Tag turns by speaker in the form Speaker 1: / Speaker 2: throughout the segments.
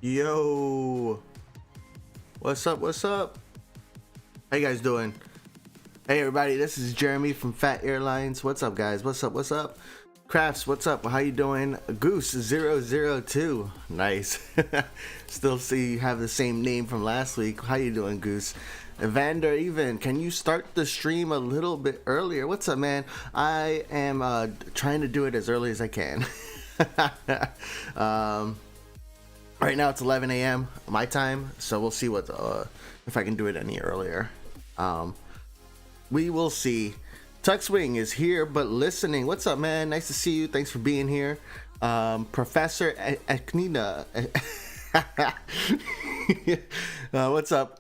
Speaker 1: Yo, what's up? What's up? How you guys doing? Hey everybody, this is Jeremy from Phat Airlines. What's up, guys? What's up? What's up? Crafts, what's up? How you doing? Goose002, nice. Still see you have the same name from last week. How you doing, Goose? Evander, even can you start the stream a little bit earlier? What's up, man? I am trying to do it as early as I can. Right now it's 11 a.m. my time, so we'll see what if I can do it any earlier. We will see. Tuxwing is here but listening. What's up, man? Nice to see you. Thanks for being here. Professor Eknina. What's up?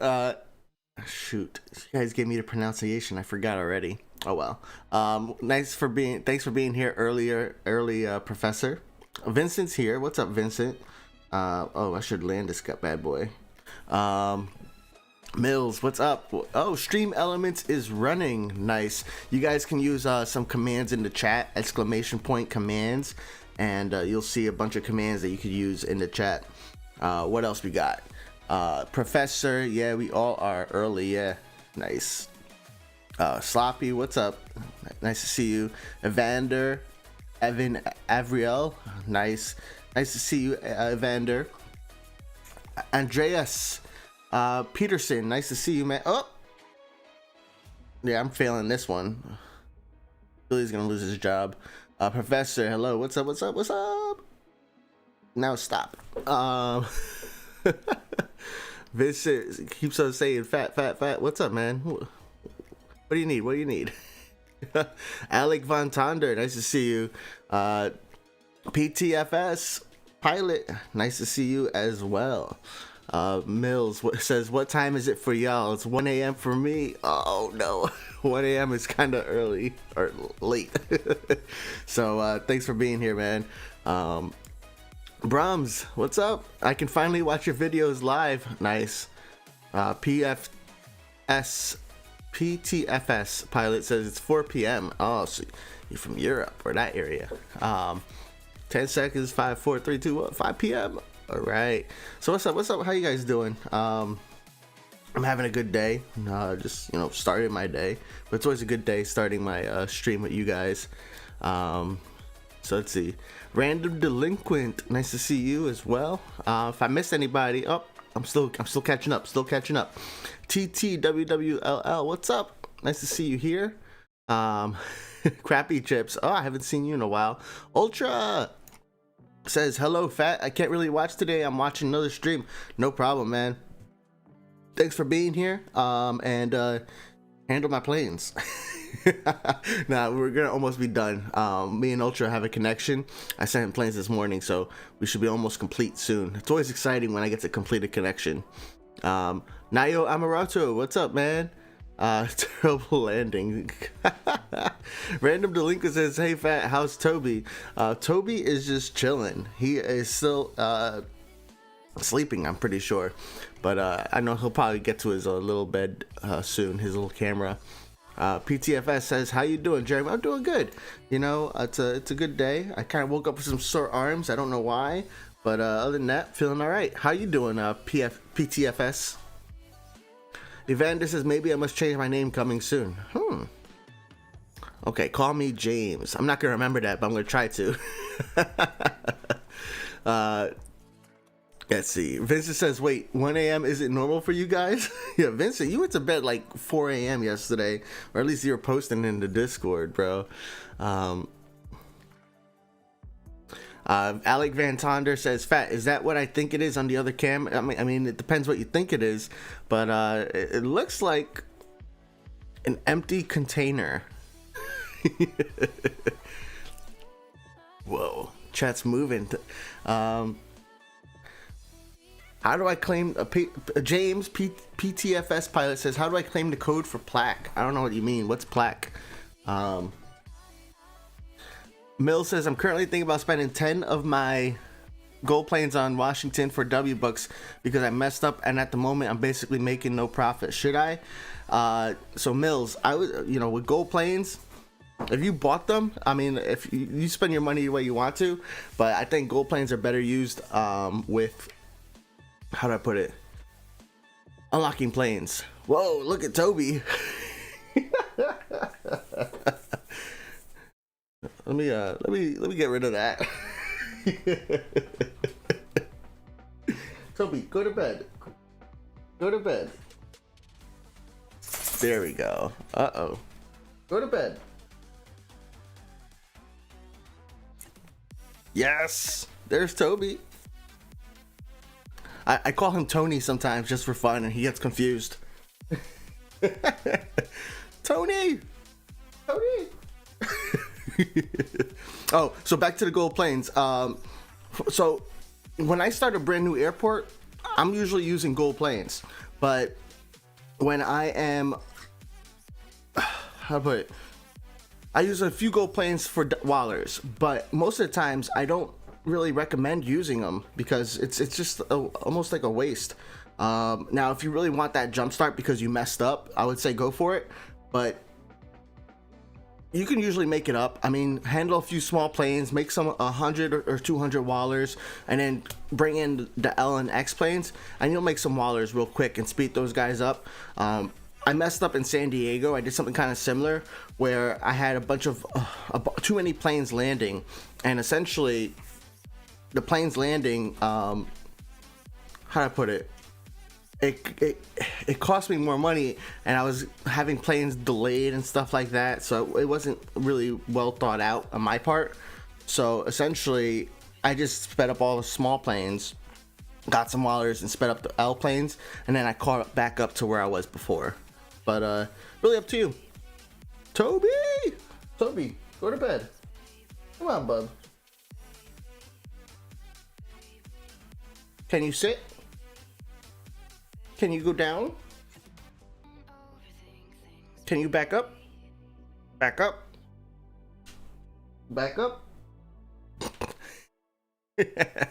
Speaker 1: Shoot, you guys gave me the pronunciation. I forgot already. Oh well. Thanks for being here early, Professor. Vincent's here. What's up, Vincent? Oh, I should land this bad boy. Mills, what's up? Oh, Stream Elements is running. Nice. You guys can use some commands in the chat, ! commands, and you'll see a bunch of commands that you could use in the chat. What else we got? Professor, yeah, we all are early, yeah. Nice. Sloppy, what's up? Nice to see you. Evander, Evan Avriel, nice. Nice to see you, Evander. Andreas Peterson, nice to see you, man. Oh, yeah, I'm failing this one. Billy's gonna lose his job. Professor, hello. What's up? What's up? What's up? Now stop. Vincent keeps on saying fat. What's up, man? What do you need? What do you need? Alec Von Tonder, nice to see you. PTFS Pilot, nice to see you as well. Mills says, what time is it for y'all? It's 1 a.m. for me. Oh no, 1 a.m. is kind of early or late. So thanks for being here, man. Brahms, what's up? I can finally watch your videos live. Nice. PTFS Pilot says it's 4 p.m. Oh, so you're from Europe or that area. 10 seconds, 5, 4, 3, 2, 1, 5 p.m. All right. So what's up? What's up? How you guys doing? I'm having a good day. Just started my day, but it's always a good day starting my stream with you guys. So let's see. Random Delinquent, nice to see you as well. If I missed anybody, I'm still catching up. Still catching up. TTWWLL, what's up? Nice to see you here. Crappy Chips, oh, I haven't seen you in a while. Ultra says, hello, Phat. I can't really watch today. I'm watching another stream. No problem, man. Thanks for being here. And handle my planes. Nah, we're gonna almost be done. Me and Ultra have a connection. I sent him planes this morning, so we should be almost complete soon. It's always exciting when I get to complete a connection. Nayo Amarato, what's up, man? Terrible landing. Random Delinquent says, hey Phat, how's Toby? Toby is just chilling. He is still sleeping, I'm pretty sure, but I know he'll probably get to his little bed soon, his little camera. PTFS says, how you doing, Jeremy? I'm doing good. It's a good day. I kind of woke up with some sore arms. I don't know why, but other than that, feeling all right. How you doing, PTFS? Evander says, maybe I must change my name coming soon. Okay, call me James. I'm not gonna remember that, but I'm gonna try to. Let's see. Vincent says, wait, 1 a.m. isn't normal for you guys? Yeah, Vincent, you went to bed like 4 a.m. yesterday, or at least you were posting in the Discord, bro. Alec Van Tonder says, Phat, is that what I think it is on the other cam? I mean, it depends what you think it is, but it looks like an empty container. Whoa, chat's moving. How do I claim James PTFS Pilot says, how do I claim the code for plaque? I don't know what you mean. What's plaque? Mill says, I'm currently thinking about spending 10 of my gold planes on Washington for W bucks because I messed up, and at the moment I'm basically making no profit. Should I? So Mills, I would, with gold planes, if you bought them, I mean, if you spend your money the way you want to, but I think gold planes are better used with how do I put it? Unlocking planes. Whoa, look at Toby. Let me get rid of that. Toby, go to bed. Go to bed. There we go. Uh-oh. Go to bed. Yes! There's Toby. I call him Tony sometimes just for fun, and he gets confused. Tony! Tony! Oh, so back to the gold planes. So when I start a brand new airport, I'm usually using gold planes. But when I am... How to put it? I use a few gold planes for Wallers, but most of the times I don't really recommend using them because it's just almost like a waste. Now, if you really want that jump start because you messed up, I would say go for it. But you can usually make it up. I mean, handle a few small planes, make some 100 or 200 Wallers, and then bring in the L and X planes, and you'll make some Wallers real quick and speed those guys up. I messed up in San Diego. I did something kind of similar where I had a bunch of too many planes landing, and essentially the planes landing, how do I put it? It cost me more money, and I was having planes delayed and stuff like that, so it wasn't really well thought out on my part. So essentially I just sped up all the small planes, got some Wallers, and sped up the L planes, and then I caught back up to where I was before. But really up to you. Toby, go to bed. Come on, bub. Can you sit? Can you go down? Can you back up? Back up. Back up. I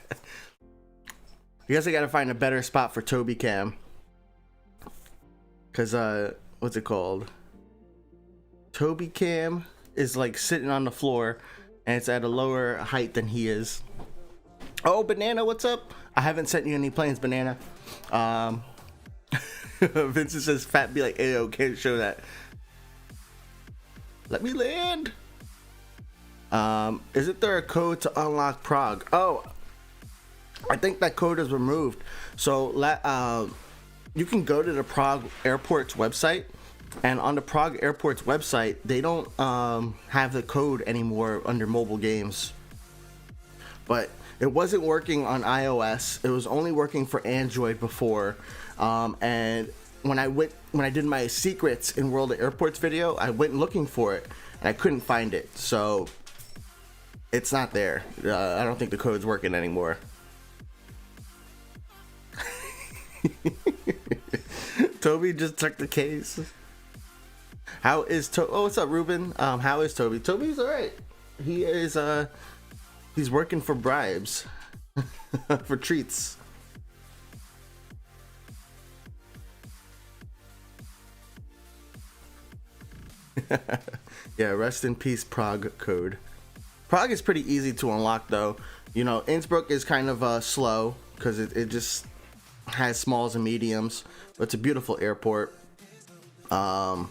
Speaker 1: guess I gotta find a better spot for Toby Cam. Cause what's it called? Toby Cam is like sitting on the floor, and it's at a lower height than he is. Oh, Banana, what's up? I haven't sent you any planes, Banana. Vincent says Phat be like, ayo, can't show that. Let me land. Isn't there a code to unlock Prague? Oh, I think that code is removed. So you can go to the Prague Airport's website, and on the Prague Airport's website, they don't have the code anymore under mobile games. But it wasn't working on iOS. It was only working for Android before. And when I did my secrets in World of Airports video, I went looking for it, and I couldn't find it. So it's not there. I don't think the code's working anymore. Toby just took the case. How is Oh, what's up, Ruben? How is Toby? Toby's all right. He is he's working for bribes. For treats. Yeah, rest in peace, Prague code. Prague is pretty easy to unlock though. You know, Innsbruck is kind of slow because it just has smalls and mediums, but it's a beautiful airport. But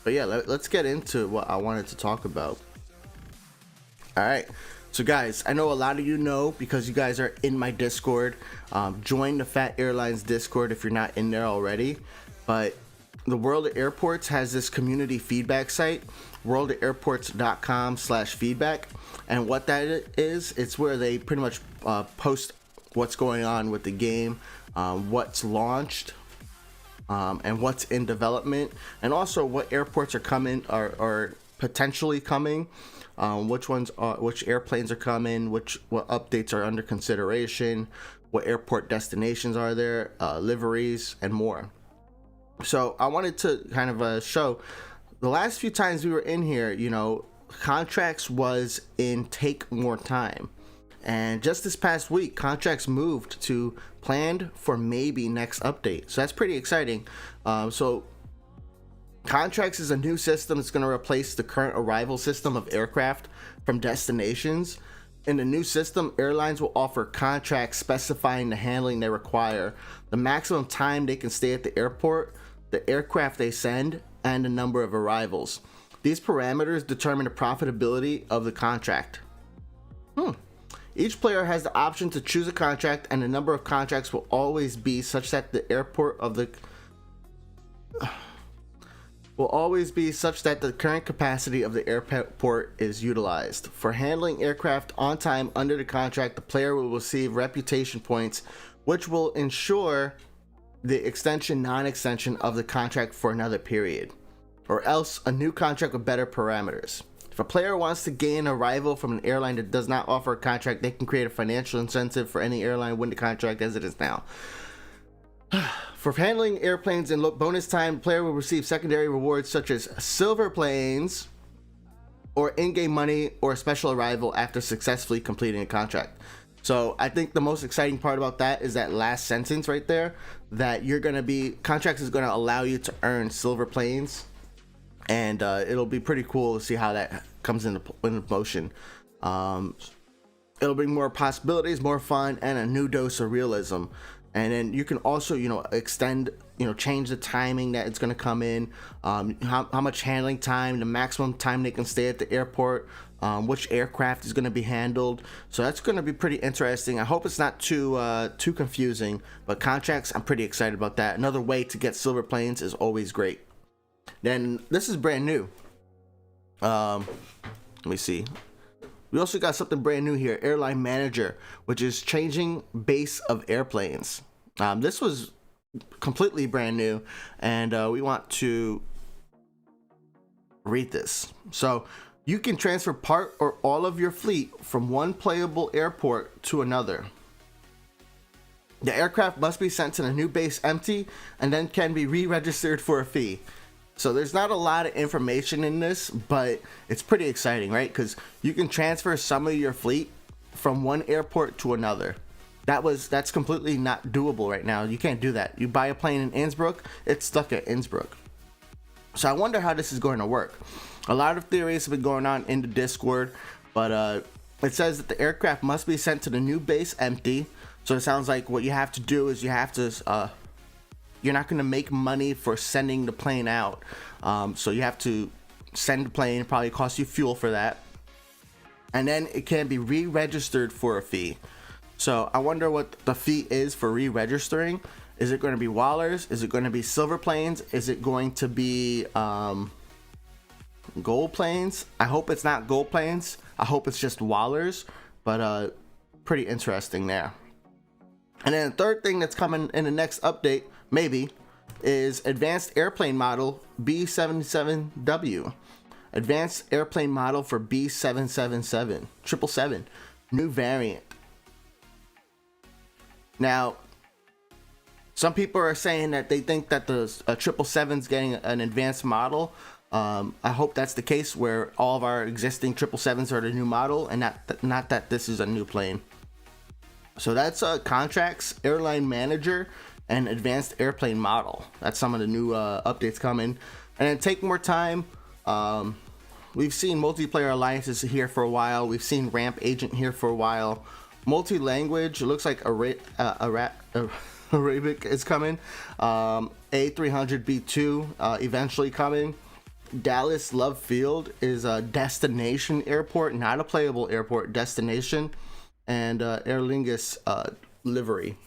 Speaker 1: yeah, let's get into what I wanted to talk about. All right, so guys, I know a lot of you know because you guys are in my Discord. Join the Phat Airlines Discord if you're not in there already. But the World of Airports has this community feedback site, worldofairports.com/feedback, and what that is, it's where they pretty much post what's going on with the game, what's launched, and what's in development, and also what airports are coming or potentially coming, which airplanes are coming, what updates are under consideration, what airport destinations are there, liveries, and more. So I wanted to kind of show the last few times we were in here, you know, contracts was in take more time. And just this past week, contracts moved to planned for maybe next update. So that's pretty exciting. So contracts is a new system that's going to replace the current arrival system of aircraft from destinations. In the new system, airlines will offer contracts specifying the handling they require, the maximum time they can stay at the airport, the aircraft they send, and the number of arrivals. These parameters determine the profitability of the contract. Each player has the option to choose a contract, and the number of contracts will always be such that the current capacity of the airport is utilized. For handling aircraft on time under the contract, the player will receive reputation points, which will ensure the extension, non-extension of the contract for another period, or else a new contract with better parameters. If a player wants to gain a rival from an airline that does not offer a contract, they can create a financial incentive for any airline to win the contract as it is now. For handling airplanes in bonus time, the player will receive secondary rewards such as silver planes or in-game money or a special arrival after successfully completing a contract. So I think the most exciting part about that is that last sentence right there, that contracts is going to allow you to earn silver planes, and it'll be pretty cool to see how that comes into motion. It'll bring more possibilities, more fun, and a new dose of realism. And then you can also, extend, change the timing that it's going to come in, how much handling time, the maximum time they can stay at the airport, which aircraft is going to be handled. So that's going to be pretty interesting. I hope it's not too confusing, but contracts, I'm pretty excited about that. Another way to get silver planes is always great. Then this is brand new. Let me see. We also got something brand new here, Airline Manager, which is changing base of airplanes. This was completely brand new, and we want to read this. So you can transfer part or all of your fleet from one playable airport to another. The aircraft must be sent to the new base empty and then can be re-registered for a fee. So there's not a lot of information in this, but it's pretty exciting, right? Because you can transfer some of your fleet from one airport to another. That's completely not doable right now. You can't do that. You buy a plane in Innsbruck, it's stuck at Innsbruck. So I wonder how this is going to work. A lot of theories have been going on in the Discord, but it says that the aircraft must be sent to the new base empty. So it sounds like what you have to do is you have to you're not going to make money for sending the plane out. So you have to send the plane, probably cost you fuel for that. And then it can be re-registered for a fee. So I wonder what the fee is for re-registering. Is it going to be Wallers? Is it going to be silver planes? Is it going to be gold planes? I hope it's not gold planes. I hope it's just Wallers. But pretty interesting there. And then the third thing that's coming in the next update, maybe, is Advanced Airplane Model B77W. Advanced Airplane Model for B777. 777. New variant. Now, some people are saying that they think that the 777's getting an advanced model. I hope that's the case, where all of our existing 777s are the new model, and not that this is a new plane. So that's contracts, Airline Manager, and Advanced Airplane Model. That's some of the new updates coming. And then take more time. We've seen multiplayer alliances here for a while. We've seen Ramp Agent here for a while. Multi-language, it looks like Arabic is coming. A300B2 eventually coming. Dallas Love Field is a destination airport, not a playable airport, destination. And Aer Lingus livery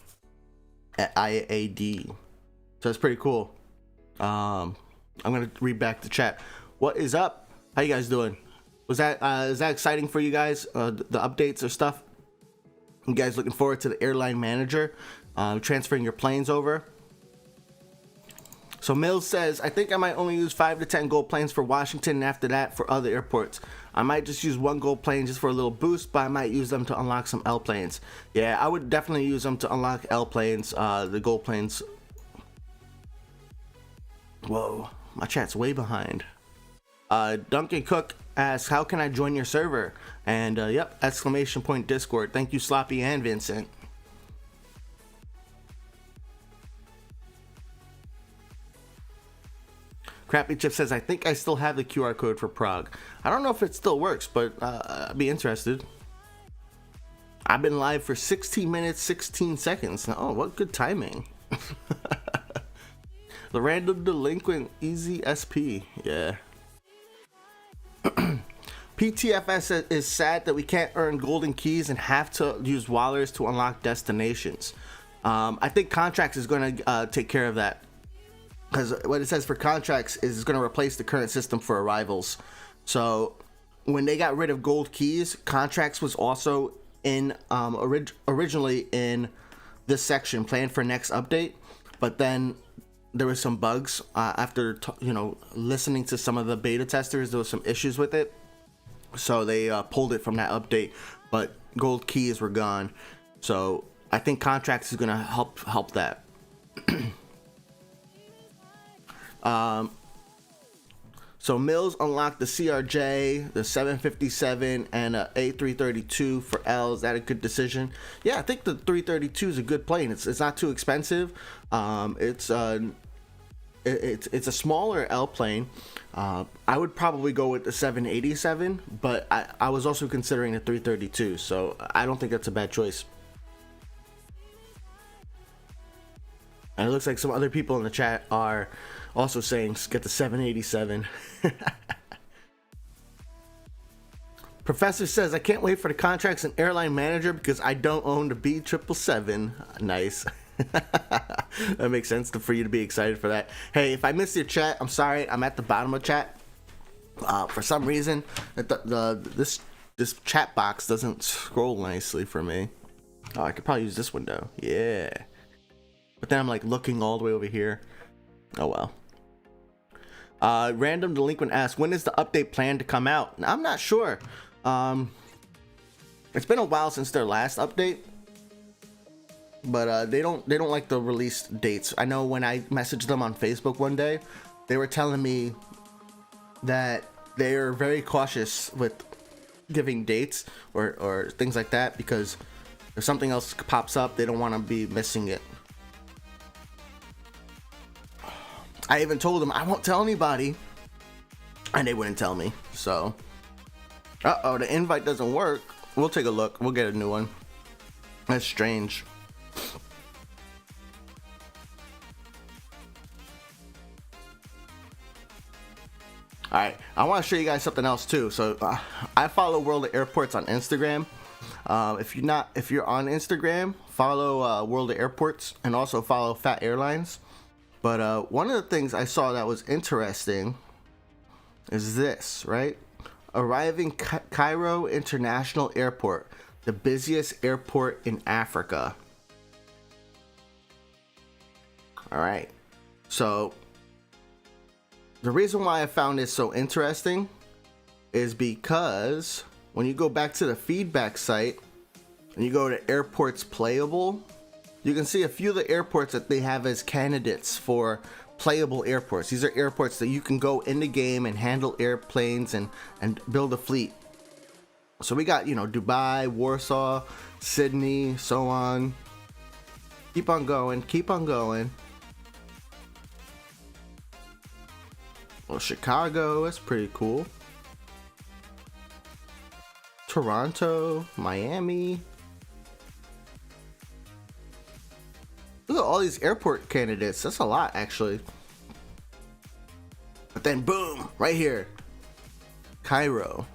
Speaker 1: at IAD. So it's pretty cool. I'm gonna read back the chat. What is up? How you guys doing? Is that exciting for you guys? The updates or stuff? You guys looking forward to the Airline Manager transferring your planes over? So Mills says, I think I might only use 5 to 10 gold planes for Washington, and after that for other airports. I might just use 1 gold plane just for a little boost, but I might use them to unlock some L planes. Yeah, I would definitely use them to unlock L planes, the gold planes. Whoa, my chat's way behind. Duncan Cook asks, how can I join your server? And yep, exclamation point Discord. Thank you, Sloppy and Vincent. Crappy Chip says, I think I still have the QR code for Prague. I don't know if it still works, but I'd be interested. I've been live for 16 minutes, 16 seconds. Oh, what good timing. The random delinquent easy SP. Yeah. PTFS is sad that we can't earn golden keys and have to use wallers to unlock destinations. I think contracts is going to take care of that, because what it says for contracts is it's going to replace the current system for arrivals. So when they got rid of gold keys, contracts was also in originally in this section planned for next update, but then there was some bugs after listening to some of the beta testers. There was some issues with it, so they pulled it from that update, but gold keys were gone. So I think contracts is gonna help that. So Mills unlocked the CRJ, the 757, and a A332 for L. Is that a good decision? Yeah, I think the 332 is a good plane. It's not too expensive. It's a smaller L plane. I would probably go with the 787, but I was also considering the 332, so I don't think that's a bad choice. And it looks like some other people in the chat are also saying get the 787. Professor says, I can't wait for the contracts and airline manager because I don't own the B777. Nice. That makes sense for you to be excited for that. Hey, if I missed your chat, I'm sorry. I'm at the bottom of chat. For some reason, this chat box doesn't scroll nicely for me. Oh, I could probably use this window. Yeah. But then I'm like looking all the way over here. Oh well. Random Delinquent asks, when is the update planned to come out? I'm not sure. It's been a while since their last update, but they don't like the release dates. I know when I messaged them on Facebook one day, they were telling me that they are very cautious with giving dates or things like that, because if something else pops up, they don't want to be missing it. I even told them I won't tell anybody, and they wouldn't tell me. So, the invite doesn't work. We'll take a look. We'll get a new one. That's strange. All right, I want to show you guys something else too. So, I follow World of Airports on Instagram. If you're on Instagram, follow World of Airports and also follow Phat Airlines. But one of the things I saw that was interesting is this, right? Arriving Cairo International Airport, the busiest airport in Africa. All right. So the reason why I found this so interesting is because when you go back to the feedback site and you go to airports playable, you can see a few of the airports that they have as candidates for playable airports. These are airports that you can go in the game and handle airplanes and build a fleet. So we got, Dubai, Warsaw, Sydney, so on. Keep on going, keep on going. Well, Chicago, that's pretty cool. Toronto, Miami. Look at all these airport candidates. That's a lot, actually. But then, boom, right here, Cairo.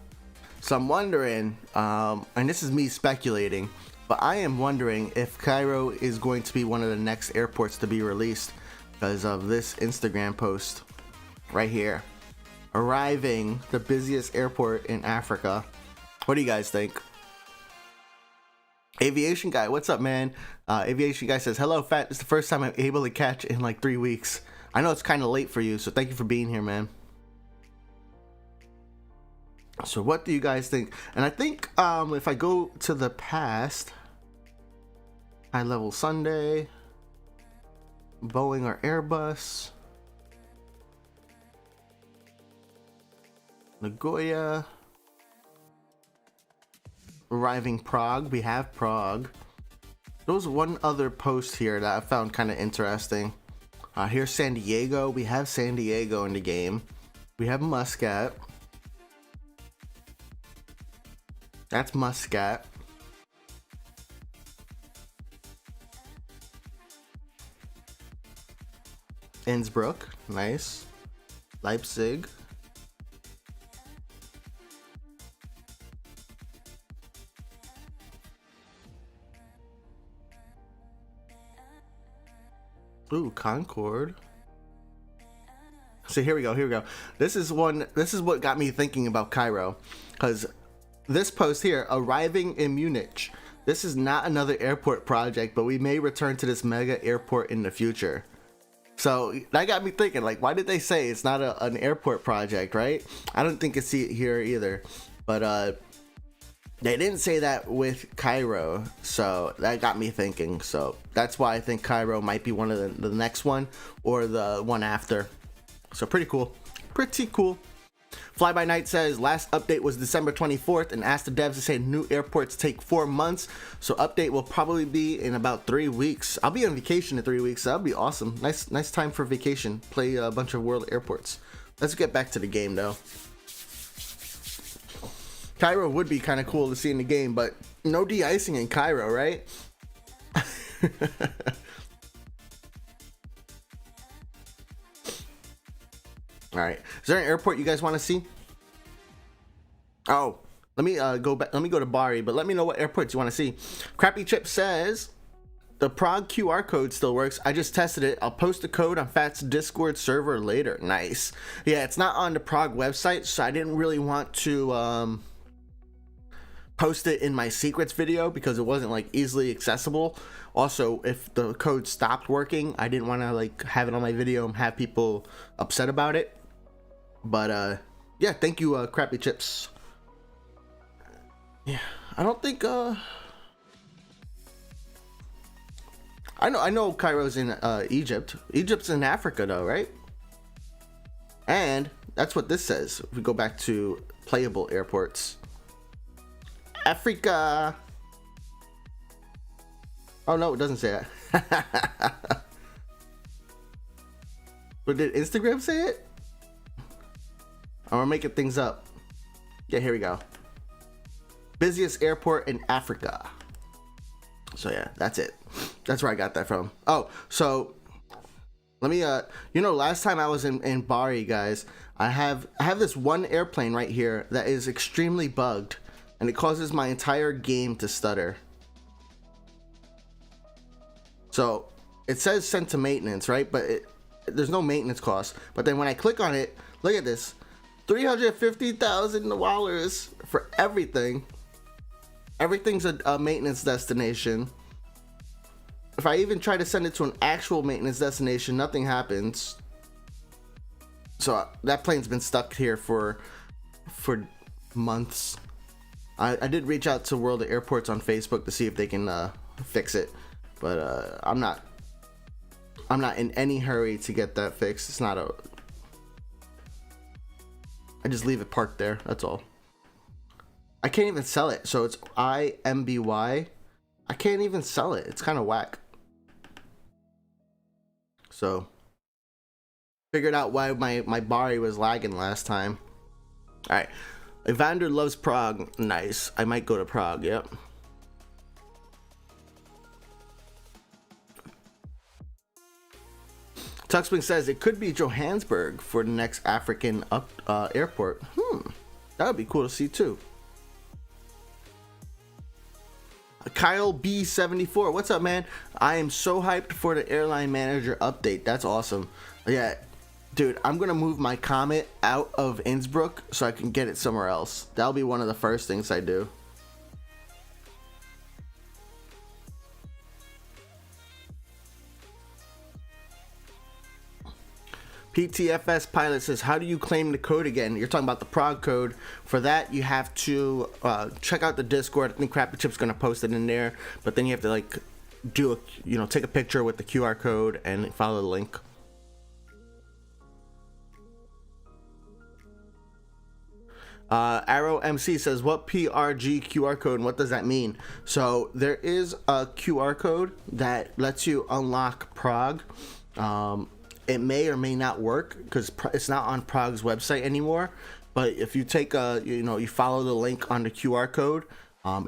Speaker 1: So I'm wondering, and this is me speculating, but I am wondering if Cairo is going to be one of the next airports to be released because of this Instagram post right here. Arriving the busiest airport in Africa. What do you guys think? Aviation Guy, what's up, man? Aviation Guy says, hello, Phat. It's the first time I'm able to catch in like 3 weeks. I know it's kind of late for you, so thank you for being here, man. So what do you guys think? And I think if I go to the past, High Level Sunday, Boeing or Airbus, Nagoya, arriving Prague. We have Prague. There was one other post here that I found kind of interesting. Here's San Diego. We have San Diego in the game. We have Muscat. That's Muscat. Innsbruck, nice. Leipzig. Ooh, Concord. So here we go. This is what got me thinking about Cairo, because this post here, arriving in Munich. This is not another airport project, but we may return to this mega airport in the future. So that got me thinking, like, why did they say it's not an airport project, right? I don't think it's here either, but they didn't say that with Cairo, so that got me thinking. So that's why I think Cairo might be one of the next one or the one after. So pretty cool. Fly by Night says last update was December 24th and asked the devs to say new airports take 4 months. So update will probably be in about 3 weeks. I'll be on vacation in 3 weeks. So that'll be awesome. Nice time for vacation. Play a bunch of world airports. Let's get back to the game though. Cairo would be kind of cool to see in the game, but no de-icing in Cairo, right? All right. Is there an airport you guys want to see? Oh, let me go back. Let me go to Bari, but let me know what airports you want to see. Crappy Chip says the Prague QR code still works. I just tested it. I'll post the code on Phat's Discord server later. Nice. Yeah, it's not on the Prague website, so I didn't really want to post it in my secrets video because it wasn't like easily accessible. Also, if the code stopped working, I didn't want to like have it on my video and have people upset about it. But yeah, thank you, Crappy Chips. Yeah, I don't think I know Cairo's in Egypt. Egypt's in Africa though, right? And that's what this says. If we go back to playable airports. Africa. Oh no, it doesn't say that. But did Instagram say it? I'm making things up. Yeah, here we go. Busiest airport in Africa. So yeah, that's it. That's where I got that from. Oh, so let me last time I was in Bari, guys, I have this one airplane right here that is extremely bugged and it causes my entire game to stutter. So it says sent to maintenance, right? But there's no maintenance cost. But then when I click on it, look at this. $350,000 for everything. Everything's a maintenance destination. If I even try to send it to an actual maintenance destination, nothing happens. So that plane's been stuck here for months. I did reach out to World of Airports on Facebook to see if they can fix it, but I'm not in any hurry to get that fixed. It's not I just leave it parked there. That's all. I can't even sell it. So it's IMBY. I can't even sell it. It's kind of whack. So figured out why my Bari was lagging last time. All right. Evander loves Prague. Nice. I might go to Prague. Yep. Tuxwing says it could be Johannesburg for the next African airport. That would be cool to see too. Kyle B74, what's up, man? I am so hyped for the airline manager update. That's awesome. Yeah, dude, I'm gonna move my Comet out of Innsbruck so I can get it somewhere else. That'll be one of the first things I do. PTFS Pilot says, how do you claim the code again? You're talking about the Prague code. For that, you have to check out the Discord. I think Crappy Chip's going to post it in there. But then you have to like do take a picture with the QR code and follow the link. Arrow MC says, what PRG QR code and what does that mean? So there is a QR code that lets you unlock Prague. It may or may not work because it's not on Prague's website anymore. But if you take you follow the link on the QR code,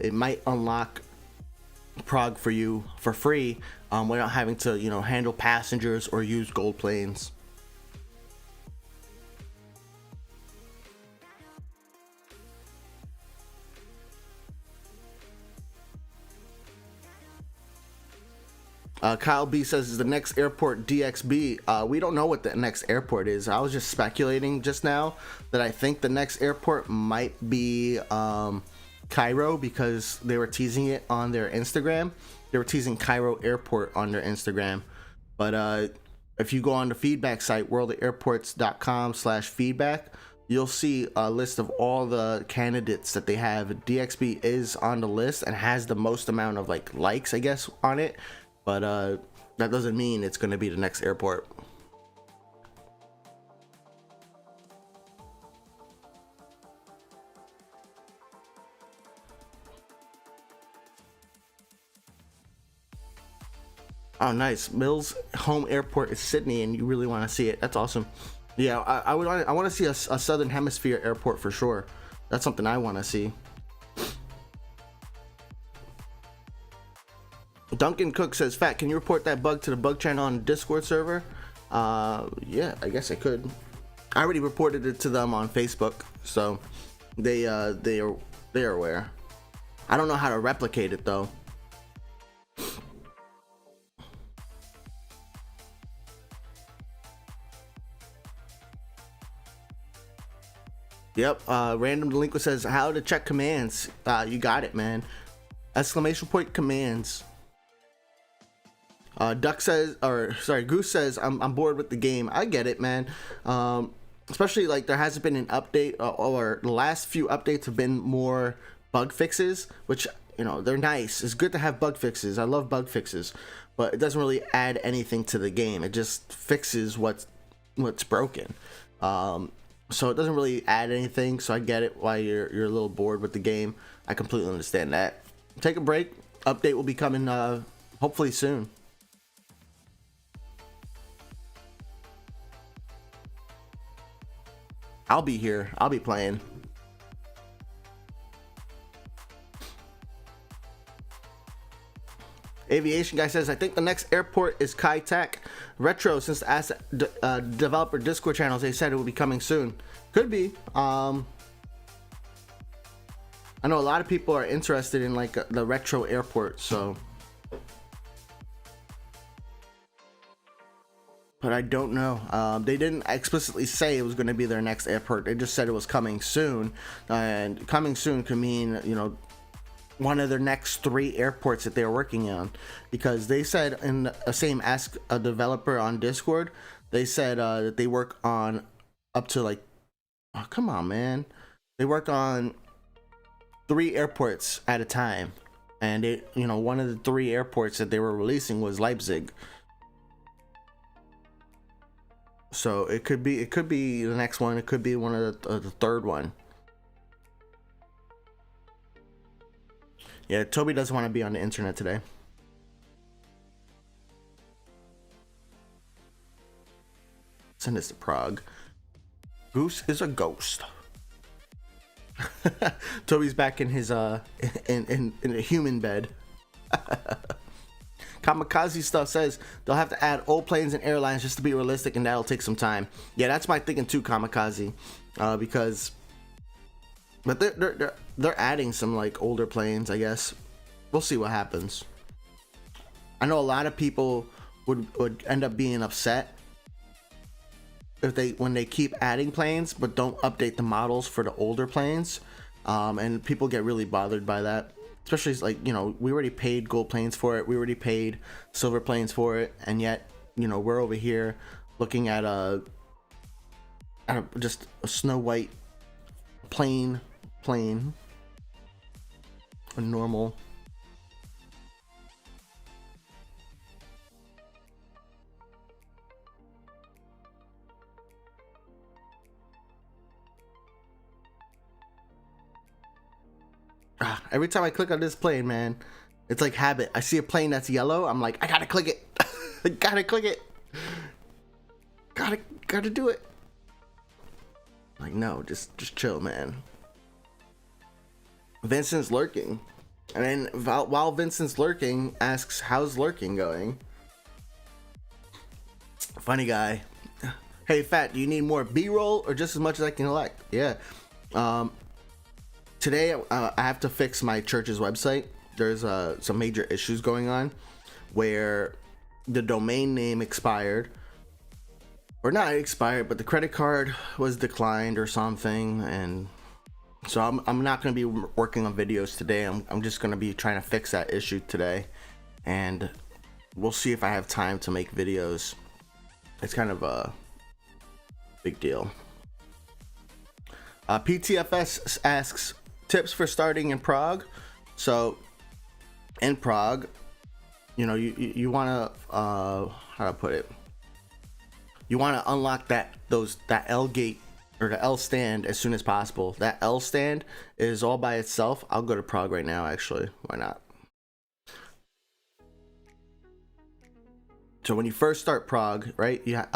Speaker 1: it might unlock Prague for you for free without having to, handle passengers or use gold planes. Kyle B says, is the next airport DXB? We don't know what the next airport is. I was just speculating just now that I think the next airport might be Cairo, because they were teasing it on their Instagram. They were teasing Cairo Airport on their Instagram. But if you go on the feedback site, worldofairports.com/feedback, you'll see a list of all the candidates that they have. DXB is on the list and has the most amount of likes, I guess, on it. But that doesn't mean it's going to be the next airport. Oh, nice. Mill's home airport is Sydney, and you really want to see it. That's awesome. Yeah, I want to see a Southern Hemisphere airport for sure. That's something I want to see. Duncan Cook says, Phat, can you report that bug to the bug channel on the Discord server? Yeah, I guess I could. I already reported it to them on Facebook, so they are aware. I don't know how to replicate it though. Yep. Random Delinquent says, how to check commands. You got it, man. Exclamation point commands. Goose says, I'm bored with the game. I get it, man. Especially there hasn't been an update, or the last few updates have been more bug fixes, which they're nice. It's good to have bug fixes. I love bug fixes, but it doesn't really add anything to the game. It just fixes what's broken. So it doesn't really add anything. So I get it why you're a little bored with the game. I completely understand that. Take a break. Update will be coming hopefully soon. I'll be here. I'll be playing. Aviation guy says, I think the next airport is Kai Tak. Retro, since the asset developer Discord channels, they said it will be coming soon. Could be. I know a lot of people are interested in the retro airport, so. But I don't know. They didn't explicitly say it was going to be their next airport. They just said it was coming soon. And coming soon could mean, one of their next 3 airports that they're working on. Because they said in the same Ask a Developer on Discord, they said that they work on up to oh, come on, man. They work on 3 airports at a time. And one of the 3 airports that they were releasing was Leipzig. So it could be the next one. It could be one of the third one. Yeah, Toby doesn't want to be on the internet today. Send this to Prague. Goose is a ghost. Toby's back in his in a human bed. Kamikaze stuff says they'll have to add old planes and airlines just to be realistic, and that'll take some time. Yeah, that's my thinking too, Kamikaze, but they're adding some older planes, I guess. We'll see what happens. I know a lot of people would end up being upset when they keep adding planes but don't update the models for the older planes, and people get really bothered by that. Especially we already paid gold planes for it, we already paid silver planes for it, and yet we're over here looking at just a Snow White plane, a normal. Every time I click on this plane, man, it's like habit. I see a plane that's yellow, I'm like, I gotta click it. I gotta click it. Gotta do it. No, just chill, man. Vincent's lurking. And then while Vincent's lurking, asks, how's lurking going? Funny guy. Hey, Phat, do you need more B-roll or just as much as I can collect? Yeah. Today, I have to fix my church's website. There's some major issues going on where the domain name expired. Or not expired, but the credit card was declined or something. And so I'm not going to be working on videos today. I'm just going to be trying to fix that issue today. And we'll see if I have time to make videos. It's kind of a big deal. PTFS asks, tips for starting in Prague. So in Prague, you know, you want to, how do I put it? You want to unlock that L gate or the L stand as soon as possible. That L stand is all by itself. I'll go to Prague right now, actually. Why not? So when you first start Prague, right? In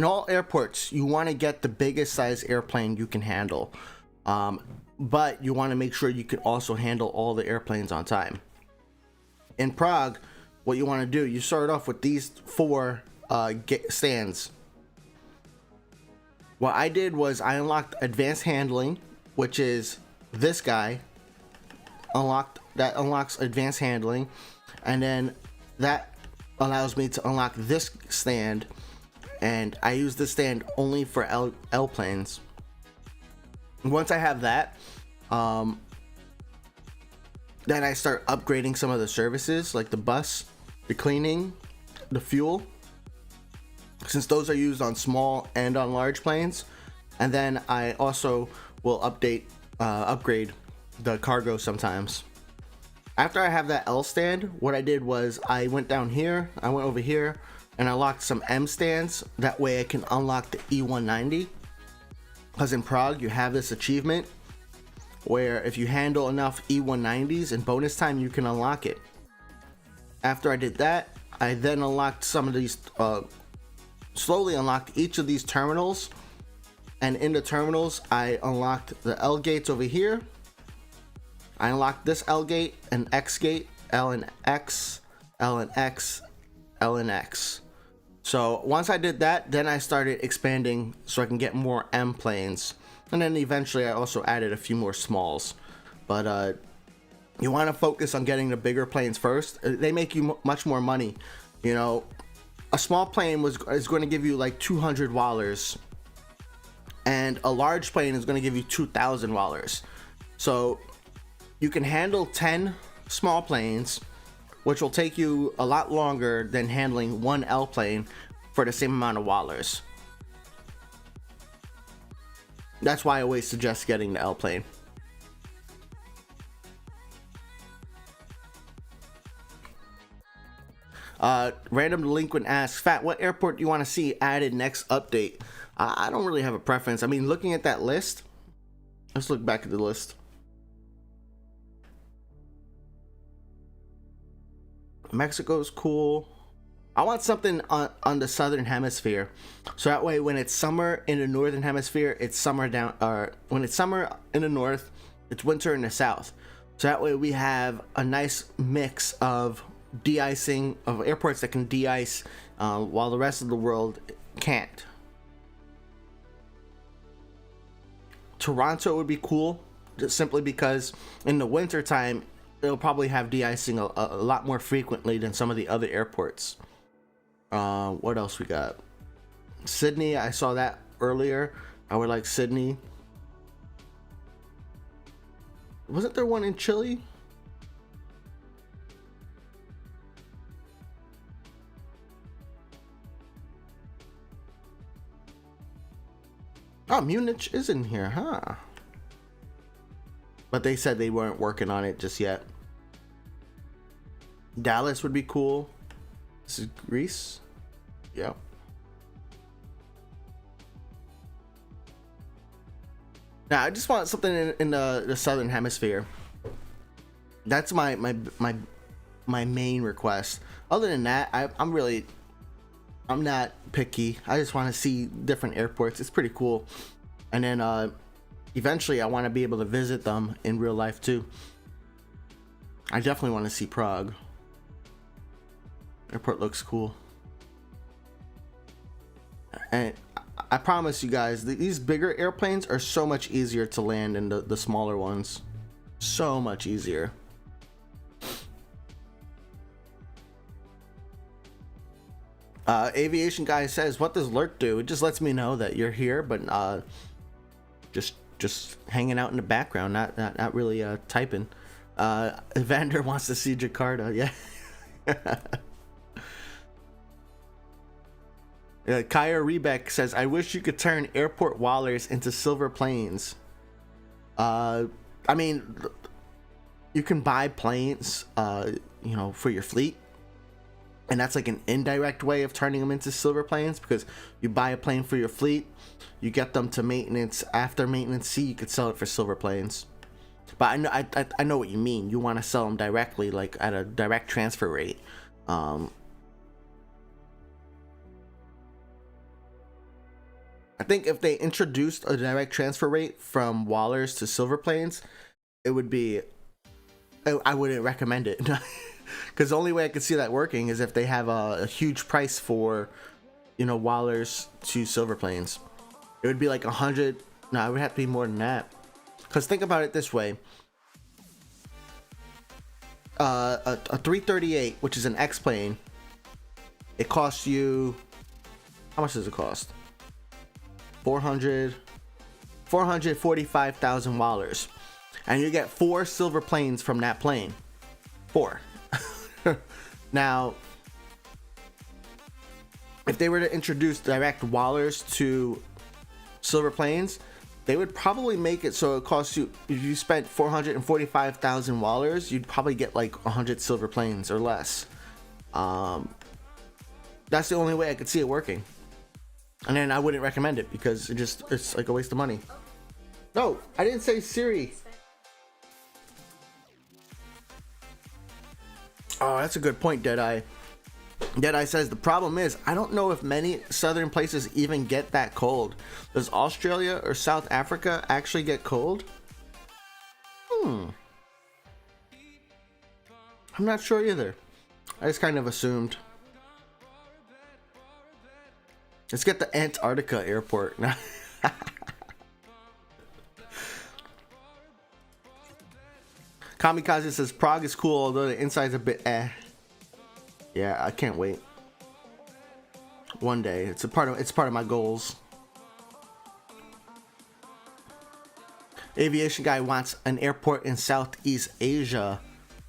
Speaker 1: all airports, you want to get the biggest size airplane you can handle. But you want to make sure you can also handle all the airplanes on time. In Prague, what you want to do, you start off with these 4 stands. What I did was I unlocked advanced handling, which is this guy. That unlocks advanced handling, and then that allows me to unlock this stand, and I use this stand only for L planes. Once I have that, then I start upgrading some of the services like the bus, the cleaning, the fuel, since those are used on small and on large planes. And then I also will upgrade the cargo sometimes. After I have that L stand, what I did was I went down here, I went over here, and I locked some M stands. That way I can unlock the E190. Because in Prague, you have this achievement where if you handle enough E190s in bonus time, you can unlock it. After I did that, I then unlocked some of these, slowly unlocked each of these terminals. And in the terminals, I unlocked the L gates over here. I unlocked this L gate and X gate, L and X, L and X, L and X. So once I did that, then I started expanding so I can get more M planes. And then eventually I also added a few more smalls. But you want to focus on getting the bigger planes first. They make you much more money. You know, a small plane is going to give you like $200. And a large plane is going to give you $2,000. So you can handle 10 small planes, which will take you a lot longer than handling one L plane for the same amount of wallers. That's why I always suggest getting the L plane. Random Delinquent asks, Phat, what airport do you want to see added next update? I don't really have a preference. I mean, looking at that list, let's look back at the list. Mexico's cool. I want something on the southern hemisphere, so that way when it's summer in the northern hemisphere, it's summer down, or when it's summer in the north, it's winter in the south. So that way we have a nice mix of de-icing, of airports that can de-ice while the rest of the world can't. Toronto would be cool, just simply because in the winter time it'll probably have de-icing a lot more frequently than some of the other airports. What else we got? Sydney, I saw that earlier. I would like Sydney. Wasn't there one in Chile? Oh, Munich is in here, huh? But they said they weren't working on it just yet. Dallas would be cool. This is Greece. Yep. Now I just want something in the southern hemisphere. That's my main request. Other than that, I'm not picky. I just want to see different airports. It's pretty cool. And then eventually I want to be able to visit them in real life too. I definitely want to see Prague. Airport looks cool. And I promise you guys, these bigger airplanes are so much easier to land than the smaller ones. So much easier. Aviation guy says, what does lurk do? It just lets me know that you're here, but just hanging out in the background, not really typing. Evander wants to see Jakarta. Yeah. Kaya Rebeck says, I wish you could turn airport wallers into silver planes. I mean, you can buy planes, for your fleet. And that's like an indirect way of turning them into silver planes, because you buy a plane for your fleet, you get them to maintenance. After maintenance C, you could sell it for silver planes. But I know what you mean. You want to sell them directly, like at a direct transfer rate. I think if they introduced a direct transfer rate from wallers to silver planes, it would be. I wouldn't recommend it. Because the only way I could see that working is if they have a huge price for, wallers to silver planes. It would be like 100. No, it would have to be more than that. Because think about it this way. A 338, which is an X plane, it costs you. How much does it cost? 445,000 wallers. And you get 4 silver planes from that plane. 4. Now, if they were to introduce direct wallers to silver planes, they would probably make it so it costs you, if you spent 445,000 wallers, you'd probably get like 100 silver planes or less. That's the only way I could see it working. And then I wouldn't recommend it because it's like a waste of money. No, I didn't say Siri. Oh, that's a good point, Deadeye. Deadeye says, the problem is, I don't know if many southern places even get that cold. Does Australia or South Africa actually get cold? I'm not sure either. I just kind of assumed. Let's get the Antarctica airport. Kamikaze says Prague is cool, although the inside's a bit Yeah, I can't wait. One day, it's part of my goals. Aviation guy wants an airport in Southeast Asia.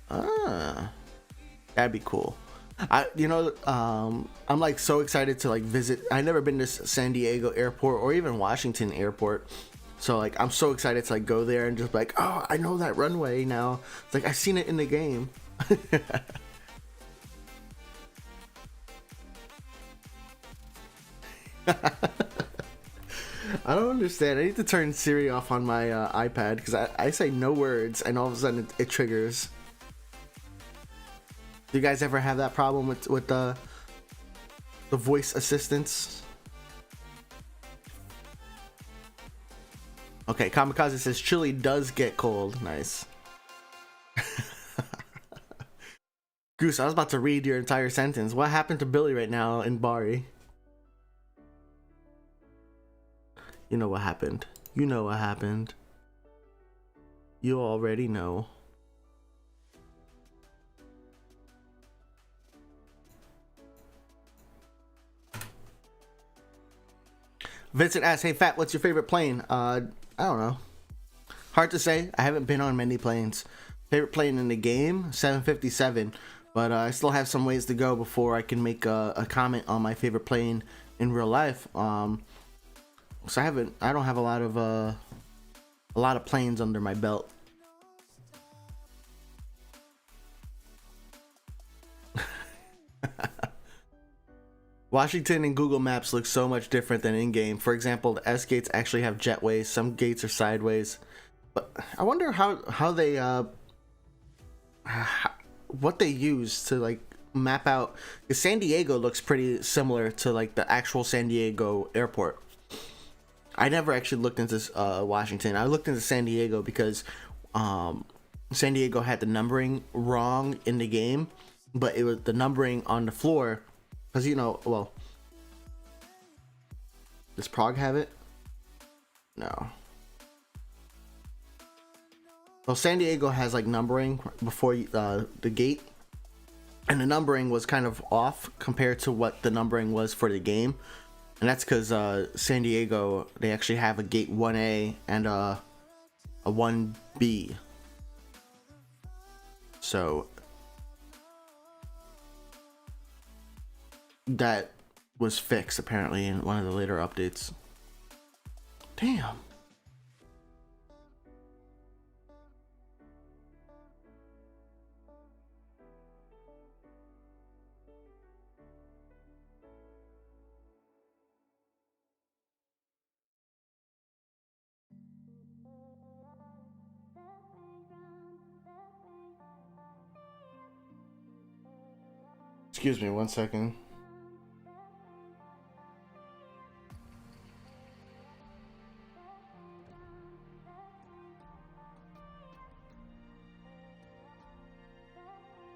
Speaker 1: That'd be cool. I'm like so excited to like visit. I've never been to San Diego airport or even Washington airport. So like I'm so excited to like go there and just like, oh, I know that runway now. It's like I've seen it in the game. I don't understand. I need to turn Siri off on my iPad because I say no words and all of a sudden it triggers. Do you guys ever have that problem with the voice assistants? Okay, Kamikaze says Chile does get cold. Nice. Goose, I was about to read your entire sentence. What happened to Billy right now in Bari? You know what happened. You know what happened. You already know. Vincent asks, hey Phat, what's your favorite plane? I don't know. Hard to say. I haven't been on many planes. Favorite plane in the game? 757. But I still have some ways to go before I can make a comment on my favorite plane in real life. So I don't have a lot of planes under my belt. Washington and Google Maps look so much different than in-game. For example, the S gates actually have jetways. Some gates are sideways. But I wonder how they what they use to like map out. Because San Diego looks pretty similar to like the actual San Diego airport. I never actually looked into Washington. I looked into San Diego because San Diego had the numbering wrong in the game, but it was the numbering on the floor, because well, does Prague have it? No. Well, San Diego has like numbering before the gate, and the numbering was kind of off compared to what the numbering was for the game, and that's because San Diego, they actually have a gate 1A and a 1B. So that was fixed apparently in one of the later updates. Damn. Excuse me 1 second.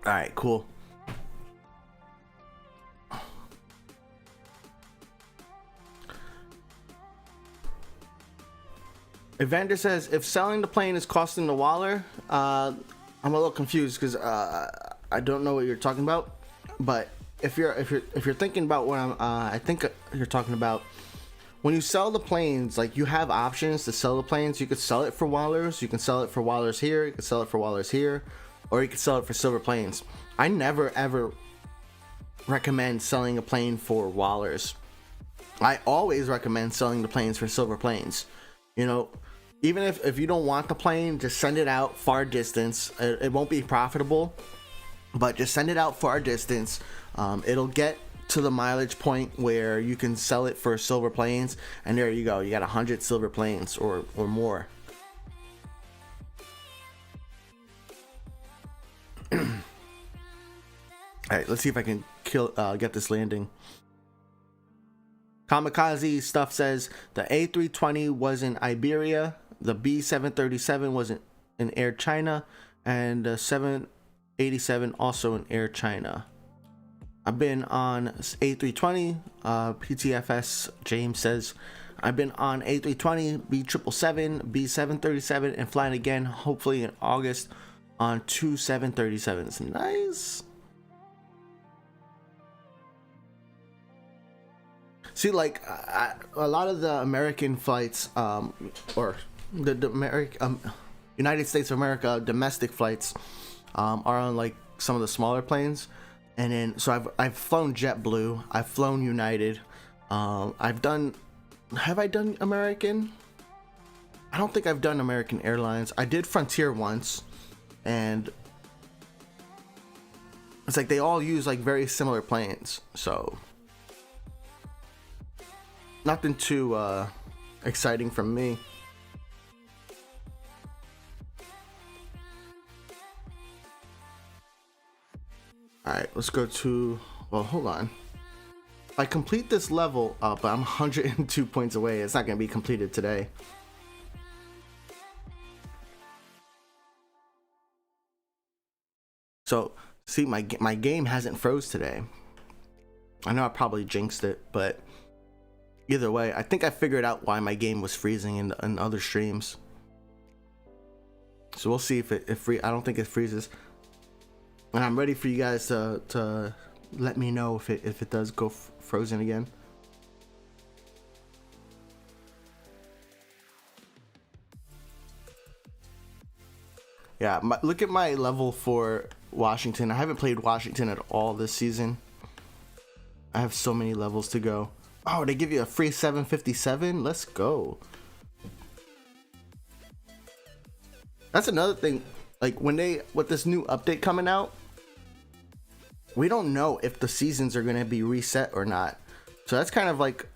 Speaker 1: All right, cool. Evander says, if selling the plane is costing the Waller, I'm a little confused because I don't know what you're talking about. But if you're thinking about what I think you're talking about, when you sell the planes, like, you have options to sell the planes. You could sell it for Wallers. You can sell it for Wallers here. You can sell it for Wallers here, or you could sell it for silver planes. I never ever recommend selling a plane for Wallers. I always recommend selling the planes for silver planes. Even if you don't want the plane, just send it out far distance. It won't be profitable, but just send it out far distance. It'll get to the mileage point where you can sell it for silver planes, and there you go. You got 100 silver planes or more. All right, let's see if I can get this landing. Kamikaze stuff says the A320 was in Iberia, the B737 was in Air China, and the 787 also in Air China. I've been on A320. PTFS James says, I've been on A320, B777, B737, and flying again, hopefully in August, on two 737s. Nice. See, like, a lot of the American flights, or the United States of America domestic flights, are on like some of the smaller planes, and then I've flown JetBlue, I've flown United, have I done American? I don't think I've done American Airlines. I did Frontier once, and it's like they all use like very similar planes, so nothing too exciting from me. Alright, let's go to, well, hold on. If I complete this level up, I'm 102 points away. It's not going to be completed today. So, see, my game hasn't froze today. I know I probably jinxed it, but either way, I think I figured out why my game was freezing in other streams. So we'll see if it I don't think it freezes. And I'm ready for you guys to let me know if it does go frozen again. Yeah, look at my level for Washington. I haven't played Washington at all this season. I have so many levels to go. Oh, they give you a free 757? Let's go. That's another thing. Like, with this new update coming out, we don't know if the seasons are going to be reset or not. So that's kind of like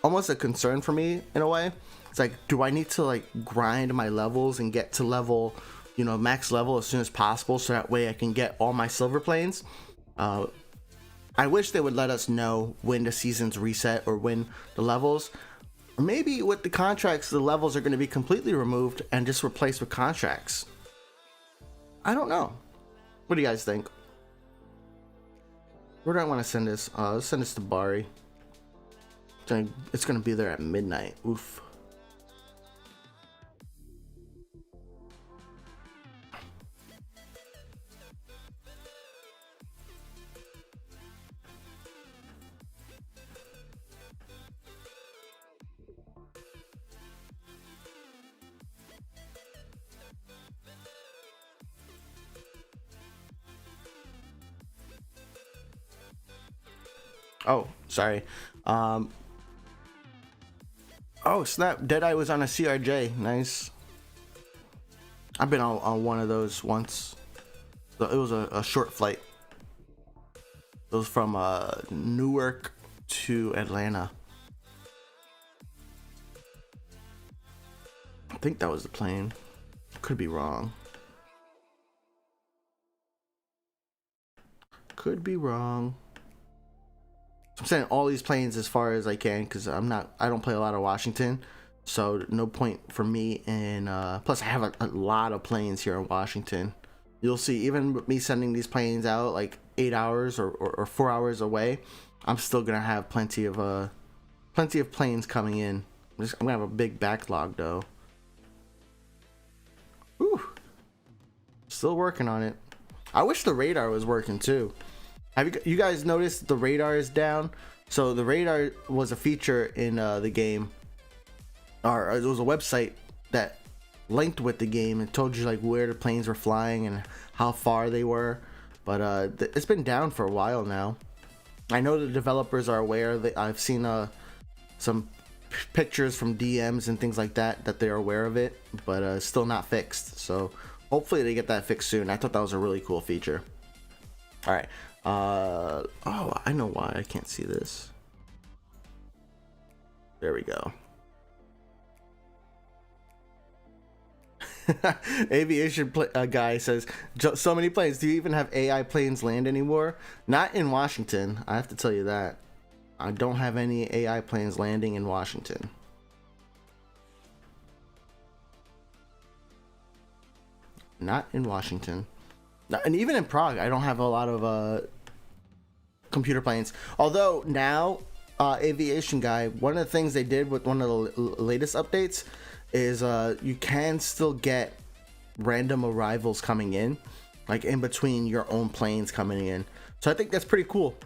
Speaker 1: almost a concern for me in a way. It's like, do I need to like grind my levels and get to level, max level as soon as possible so that way I can get all my silver planes? I wish they would let us know when the seasons reset or when the levels. Or maybe with the contracts, the levels are going to be completely removed and just replaced with contracts. I don't know. What do you guys think? Where do I want to send this? Let's send this to Bari. It's gonna be there at midnight. Oof. Oh, sorry. Oh snap! Deadeye was on a CRJ. Nice. I've been on one of those once. It was a short flight. It was from Newark to Atlanta. I think that was the plane. Could be wrong. Could be wrong. So I'm sending all these planes as far as I can because I don't play a lot of Washington, so no point for me. And plus, I have a lot of planes here in Washington. You'll see, even with me sending these planes out like 8 hours or 4 hours away, I'm still gonna have plenty of planes coming in. I'm gonna have a big backlog though. Whew. Still working on it. I wish the radar was working too. Have you guys noticed the radar is down? So the radar was a feature in the game, or it was a website that linked with the game and told you like where the planes were flying and how far they were. But it's been down for a while now. I know the developers are aware. I've seen some pictures from DMs and things like that they're aware of it, but still not fixed. So hopefully they get that fixed soon. I thought that was a really cool feature. All right. Oh, I know why I can't see this. There we go. Aviation guy says, so many planes. Do you even have AI planes land anymore? Not in Washington. I have to tell you that. I don't have any AI planes landing in Washington. Not in Washington. And even in Prague, I don't have a lot of computer planes. Although now, aviation guy, one of the things they did with one of the latest updates is you can still get random arrivals coming in, like in between your own planes coming in. So I think that's pretty cool.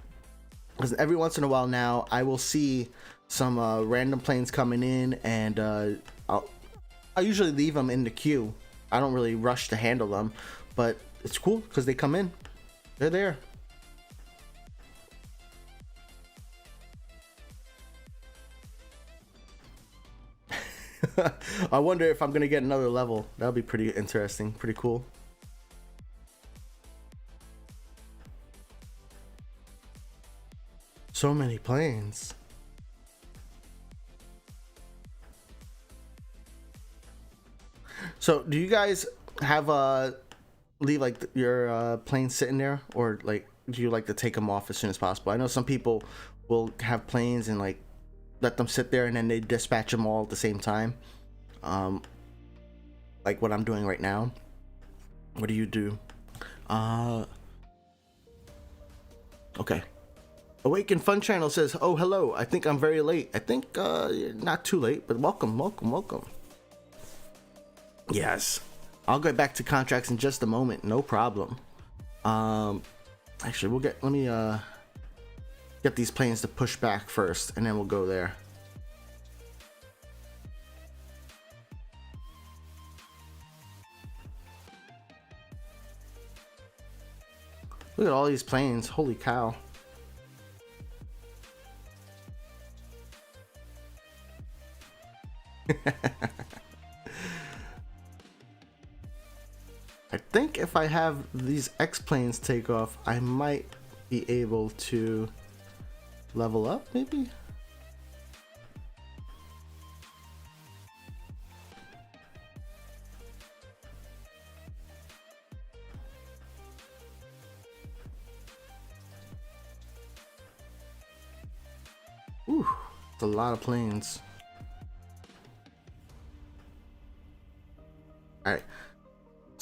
Speaker 1: Because every once in a while now, I will see some random planes coming in, and I usually leave them in the queue. I don't really rush to handle them, but it's cool because they come in. They're there. I wonder if I'm gonna get another level. That'll be pretty interesting, pretty cool. So many planes. So do you guys have leave like your planes sitting there, or like do you like to take them off as soon as possible? I know some people will have planes and like let them sit there and then they dispatch them all at the same time, like what I'm doing right now. What do you do? Okay. Awaken Fun Channel says, oh hello, I think I'm very late. I think you're not too late, but welcome. Yes, I'll get back to contracts in just a moment, no problem. Actually, let me get these planes to push back first, and then we'll go there. Look at all these planes, holy cow. I think if I have these X-planes take off, I might be able to level up, maybe? Ooh, it's a lot of planes. Alright.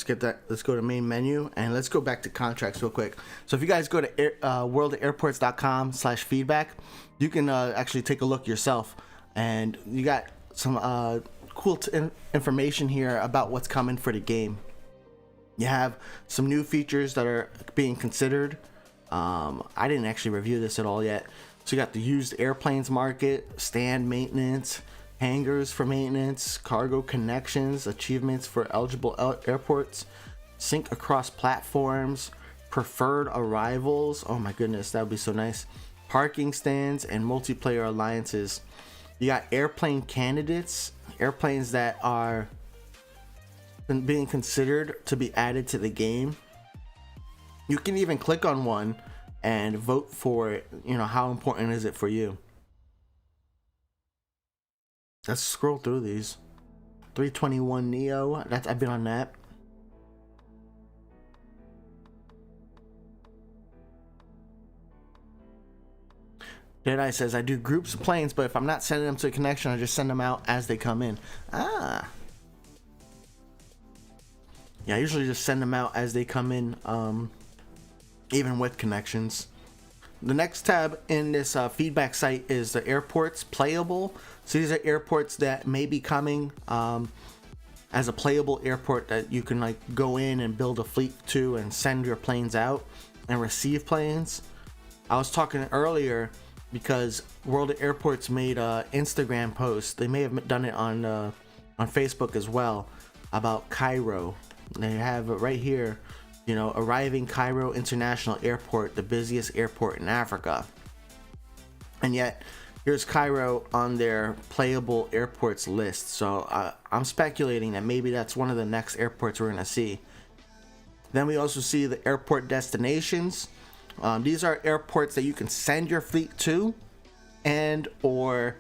Speaker 1: get that. Let's go to main menu and let's go back to contracts real quick. So if you guys go to worldairports.com/feedback, you can actually take a look yourself, and you got some cool information here about what's coming for the game. You have some new features that are being considered. I didn't actually review this at all yet. So you got the used airplanes market, stand maintenance, hangars for maintenance, cargo connections, achievements for eligible airports, sync across platforms, preferred arrivals. Oh my goodness, that would be so nice. Parking stands and multiplayer alliances. You got airplane candidates, airplanes that are being considered to be added to the game. You can even click on one and vote for it. You know, how important is it for you? Let's scroll through these. 321 Neo. I've been on that. Deadeye says I do groups of planes, but if I'm not sending them to a connection, I just send them out as they come in. Ah. Yeah, I usually just send them out as they come in, even with connections. The next tab in this feedback site is the airports playable. So these are airports that may be coming as a playable airport that you can like go in and build a fleet to and send your planes out and receive planes. I was talking earlier because World of Airports made a Instagram post. They may have done it on Facebook as well about Cairo. They have it right here. You know, arriving Cairo International Airport, the busiest airport in Africa. And yet, here's Cairo on their playable airports list. So I'm speculating that maybe that's one of the next airports we're going to see. Then we also see the airport destinations. These are airports that you can send your fleet to and or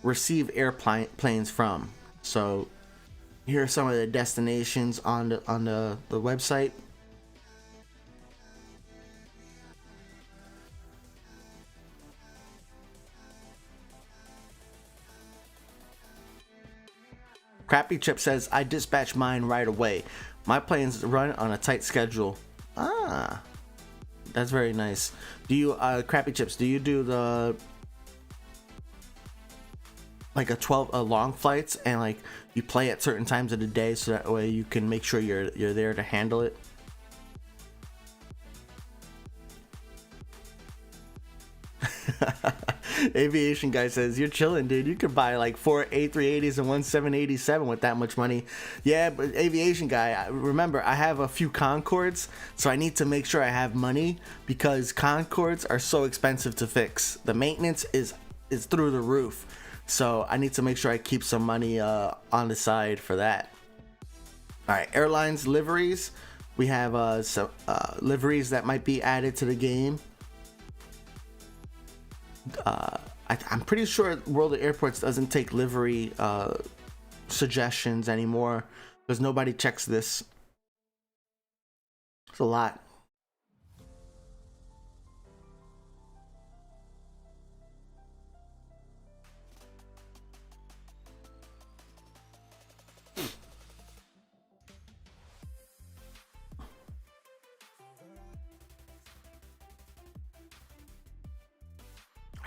Speaker 1: receive airplanes from. So here are some of the destinations on the website. Crappy Chip says, I dispatch mine right away. My planes run on a tight schedule. Ah, that's very nice. Do you, Crappy Chips, do you do the, like a long flights and like you play at certain times of the day so that way you can make sure you're there to handle it? Aviation guy says, you're chilling, dude. You could buy like 4 A380s and 1 787 with that much money. Yeah, but aviation guy, remember, I have a few Concords, so I need to make sure I have money because Concords are so expensive to fix. The maintenance is through the roof, so I need to make sure I keep some money on the side for that. All right, airlines liveries. We have some liveries that might be added to the game. I'm pretty sure World of Airports doesn't take livery suggestions anymore because nobody checks this. It's a lot.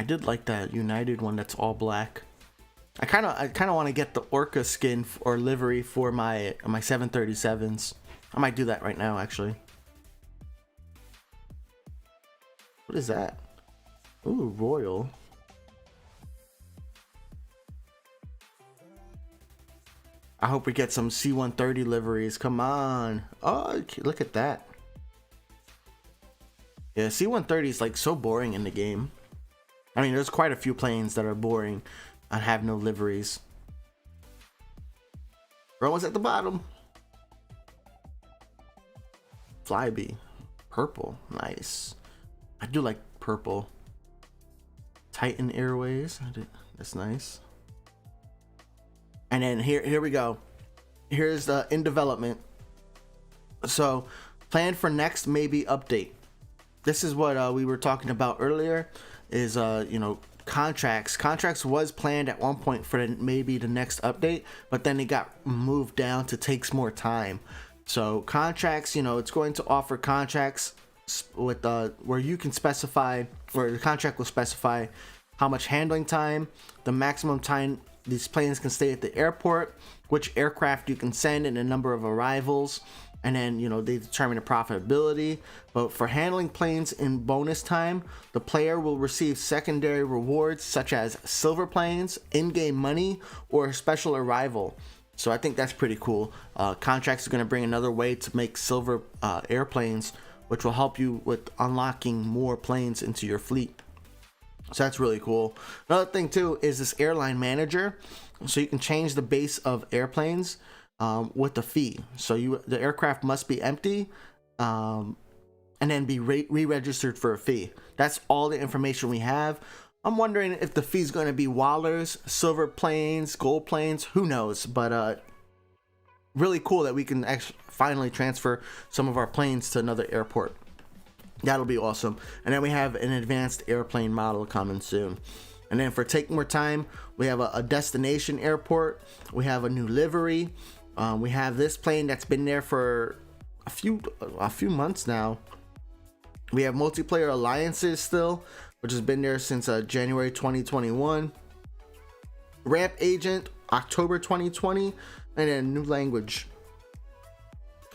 Speaker 1: I did like that United one that's all black. I kind of want to get the Orca skin or livery for my 737s. I might do that right now, actually. What is that? Ooh, Royal. I hope we get some C-130 liveries. Come on. Oh, look at that. Yeah, C-130 is like so boring in the game. I mean, there's quite a few planes that are boring and have no liveries. We're almost at the bottom. Flybe. Purple. Nice. I do like purple. Titan Airways. That's nice. And then here we go. Here's the in development. So, plan for next maybe update. This is what we were talking about earlier. Is contracts was planned at one point for maybe the next update, but then it got moved down to takes more time. So contracts, it's going to offer contracts with where you can specify, or the contract will specify how much handling time, the maximum time these planes can stay at the airport, which aircraft you can send, and the number of arrivals. And then, they determine the profitability. But for handling planes in bonus time, the player will receive secondary rewards such as silver planes, in-game money, or a special arrival. So I think that's pretty cool. Contracts are going to bring another way to make silver airplanes, which will help you with unlocking more planes into your fleet. So that's really cool. Another thing too is this airline manager. So you can change the base of airplanes with a fee. So the aircraft must be empty and then be re-registered for a fee. That's all the information we have. I'm wondering if the fee is going to be Wallers, silver planes, gold planes, who knows. But really cool that we can actually finally transfer some of our planes to another airport. That'll be awesome. And then we have an advanced airplane model coming soon. And then for Take More Time, we have a destination airport. We have a new livery. We have this plane that's been there for a few months now. We have multiplayer alliances still, which has been there since January 2021. Ramp agent, October 2020, and then new language.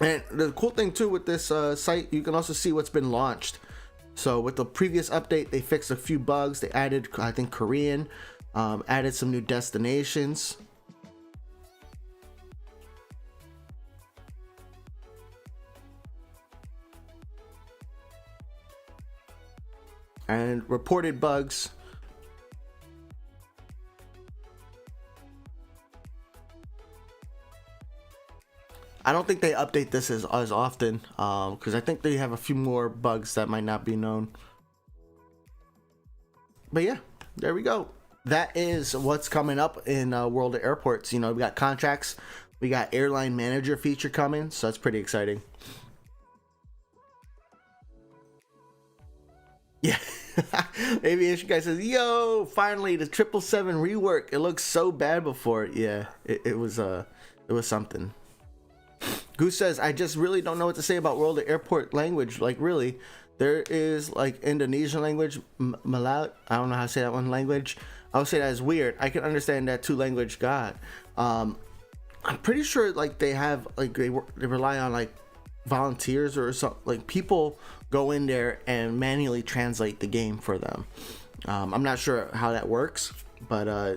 Speaker 1: And the cool thing too with this site, you can also see what's been launched. So with the previous update, they fixed a few bugs. They added, I think, Korean, added some new destinations. And reported bugs. I don't think they update this as often because I think they have a few more bugs that might not be known. But yeah, there we go. That is what's coming up in World of Airports. We got contracts, we got airline manager feature coming, so that's pretty exciting. Yeah. Aviation guy says, yo, finally the 777 rework. It looks so bad before. Yeah, it was something. Goose says, I just really don't know what to say about World of Airport language. Like, really, there is like Indonesian language, Malawi. I don't know how to say that one language. I would say that is weird. I can understand that two language god. I'm pretty sure like they have like they rely on like volunteers or something. Like people go in there and manually translate the game for them. I'm not sure how that works, but I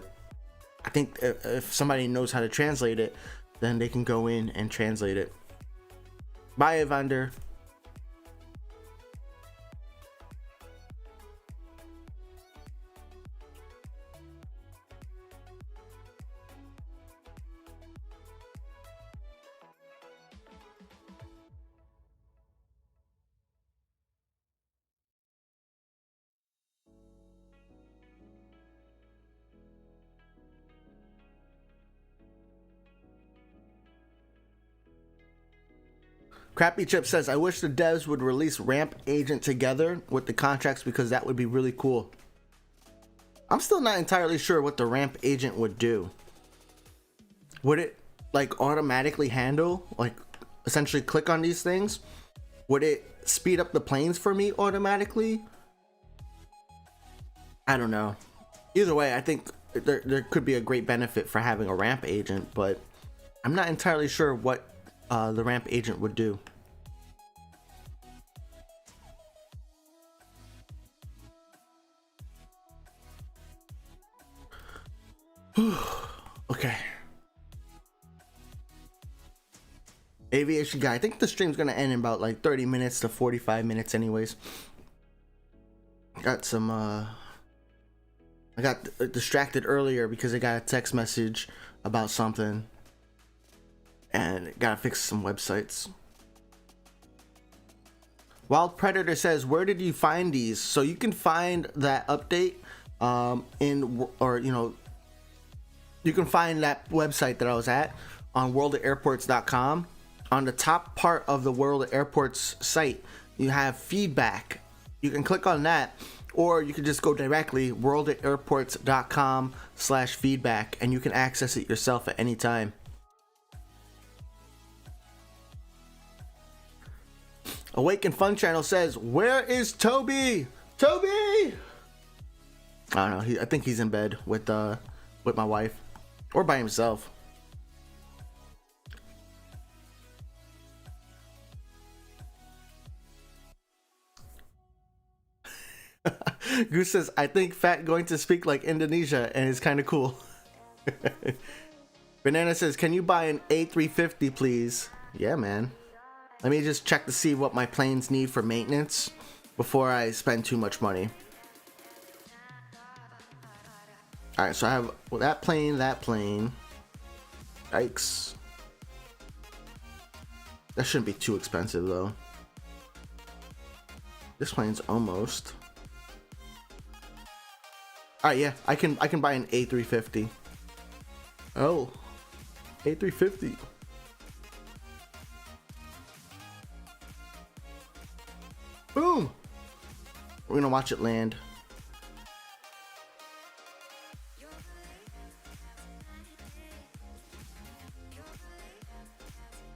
Speaker 1: think if somebody knows how to translate it, then they can go in and translate it. Bye, Evander. Crappy Chip says, I wish the devs would release Ramp Agent together with the contracts because that would be really cool. I'm still not entirely sure what the Ramp Agent would do. Would it like automatically handle, like essentially click on these things? Would it speed up the planes for me automatically? I don't know. Either way, I think there could be a great benefit for having a Ramp Agent, but I'm not entirely sure what the Ramp Agent would do. Okay. Aviation guy, I think the stream's gonna end in about like 30 minutes to 45 minutes anyways. Got some I got distracted earlier because I got a text message about something and gotta fix some websites. Wild Predator says, where did you find these? So you can find that update you can find that website that I was at on worldofairports.com. On the top part of the World of Airports site, you have feedback. You can click on that, or you can just go directly worldofairports.com/feedback, and you can access it yourself at any time. Awaken Fun Channel says, "Where is Toby? Toby!" I don't know. I think he's in bed with my wife, or by himself. Goose says, "I think Phat going to speak like Indonesia, and it's kind of cool." Banana says, "Can you buy an A350, please?" Yeah, man. Let me just check to see what my planes need for maintenance before I spend too much money. Alright, so I have that plane. Yikes. That shouldn't be too expensive, though. This plane's almost. Alright, yeah, I can buy an A350. Oh, A350. Boom! We're gonna watch it land.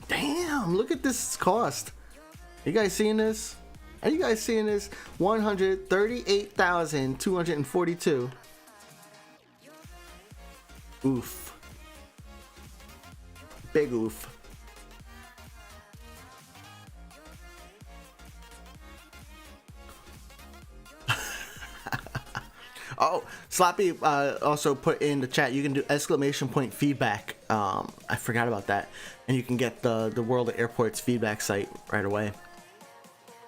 Speaker 1: Damn, look at this cost. You guys seeing this? Are you guys seeing this? 138,242. Oof. Big oof. Oh, Sloppy also put in the chat, you can do exclamation point feedback. I forgot about that. And you can get the World of Airports feedback site right away.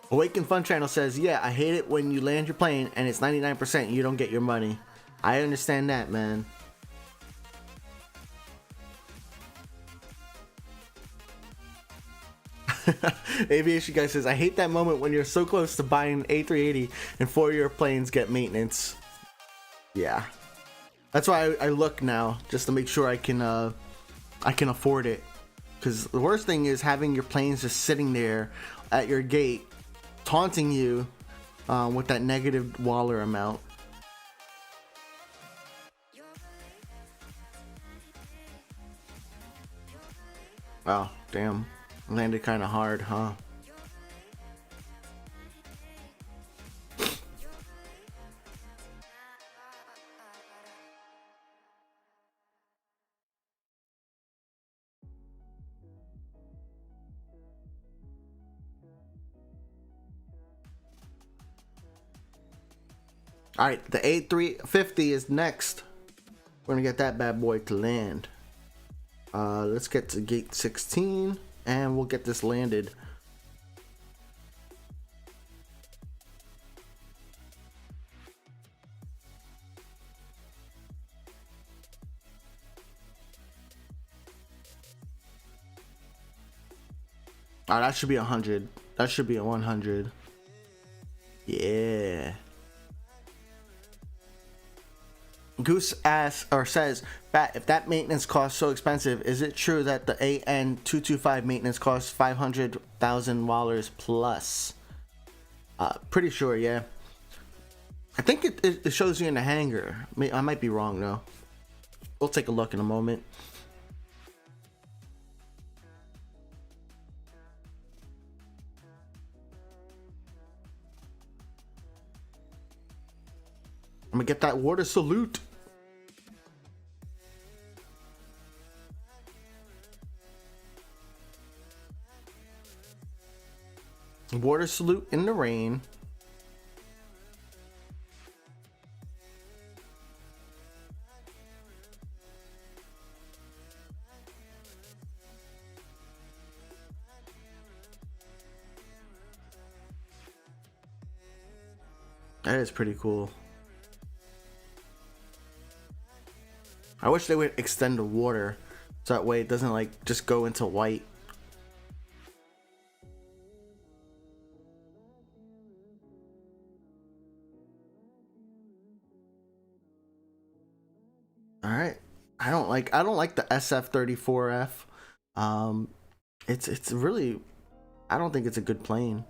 Speaker 1: Awaken Fun Channel says, "Yeah, I hate it when you land your plane and it's 99% you don't get your money." I understand that, man. Aviation Guy says, "I hate that moment when you're so close to buying an A380 and 4 of your planes get maintenance." Yeah, that's why I look now, just to make sure I can afford it. Because the worst thing is having your planes just sitting there at your gate, taunting you with that negative Waller amount. Oh, damn. Landed kind of hard, huh? Alright, the A350 is next. We're gonna get that bad boy to land. Let's get to gate 16 and we'll get this landed. Oh, that should be 100. That should be a 100. Yeah. Goose asks or says, "Phat, if that maintenance costs so expensive, is it true that the AN225 maintenance costs $500,000 plus?" Pretty sure, yeah. I think it shows you in the hangar. I might be wrong though. We'll take a look in a moment. I'm gonna get that water salute. Water salute in the rain. That is pretty cool. I wish they would extend the water so that way it doesn't like just go into white. All right. I don't like the SF-34F. It's really, I don't think it's a good plane.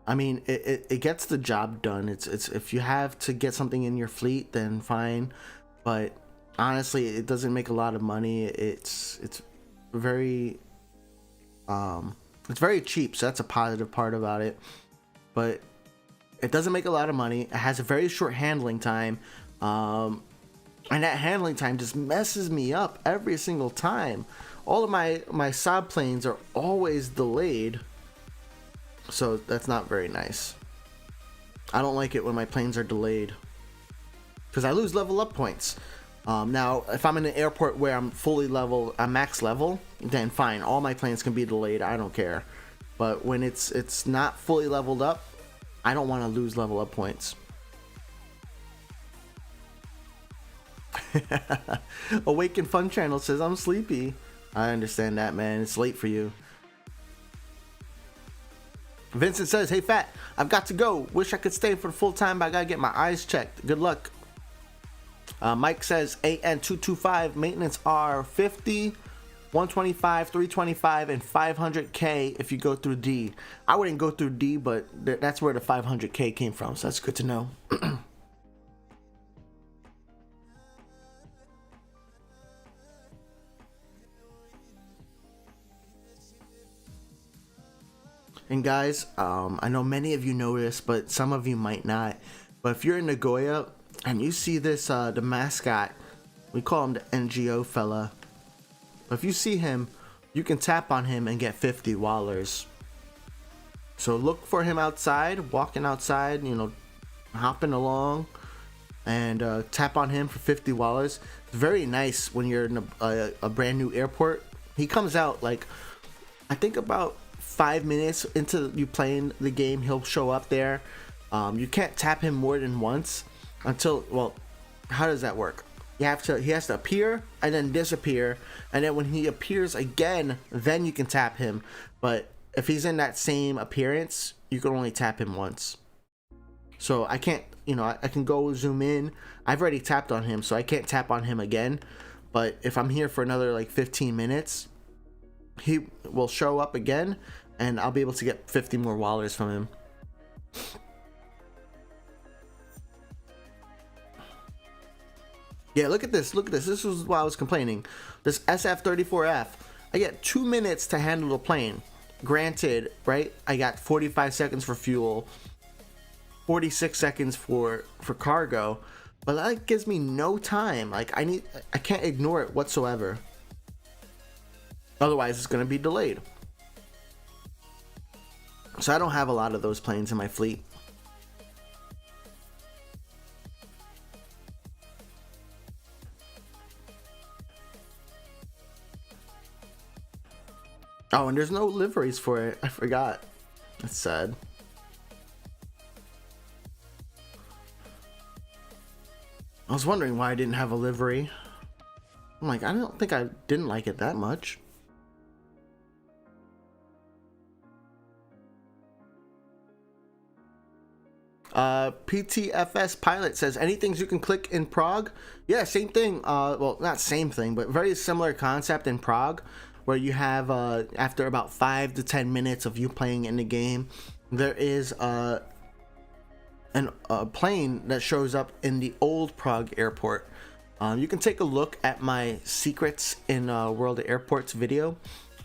Speaker 1: I mean, it gets the job done. It's if you have to get something in your fleet, then fine. But honestly, it doesn't make a lot of money. It's very It's very cheap, so that's a positive part about it. But it doesn't make a lot of money. It has a very short handling time. And that handling time just messes me up every single time. All of my sub planes are always delayed. So that's not very nice. I don't like it when my planes are delayed, because I lose level up points. Now, if I'm in an airport where I'm fully level, I'm max level, then fine. All my planes can be delayed. I don't care. But when it's not fully leveled up, I don't want to lose level up points. Awaken Fun Channel says, I'm sleepy. I understand that, man. It's late for you. Vincent says, hey Phat, I've got to go. Wish I could stay for the full time, but I gotta get my eyes checked. Good luck. Mike says, AN225 maintenance are 50, 125, 325, and 500K if you go through D. I wouldn't go through D, but that's where the 500K came from, so that's good to know. And guys, I know many of you know this, but some of you might not. But if you're in Nagoya and you see this, the mascot, we call him the NGO fella. But if you see him, you can tap on him and get 50 wallers. So look for him outside, walking outside, you know, hopping along, and tap on him for 50 wallers. It's very nice when you're in a brand new airport. He comes out like, I think about 5 minutes into you playing the game, he'll show up there. You can't tap him more than once until, well, how does that work? He has to appear and then disappear, and then when he appears again, then you can tap him. But if he's in that same appearance, you can only tap him once. So I can't, you know, I can go zoom in. I've already tapped on him, so I can't tap on him again. But if I'm here for another like 15 minutes, he will show up again, and I'll be able to get 50 more wallers from him. Yeah, look at this. Look at this. This was why I was complaining. This SF-34F, I get 2 minutes to handle the plane. Granted, right? I got 45 seconds for fuel, 46 seconds for cargo, but that gives me no time. Like I can't ignore it whatsoever. Otherwise, it's going to be delayed. So I don't have a lot of those planes in my fleet. Oh, and there's no liveries for it. I forgot. That's sad. I was wondering why I didn't have a livery. I'm like, I don't think I didn't like it that much. PTFS Pilot says, any things you can click in Prague? Yeah, same thing. Well, not same thing, but very similar concept in Prague, where you have, after about 5 to 10 minutes of you playing in the game, there is a plane that shows up in the old Prague airport. You can take a look at my Secrets in World of Airports video.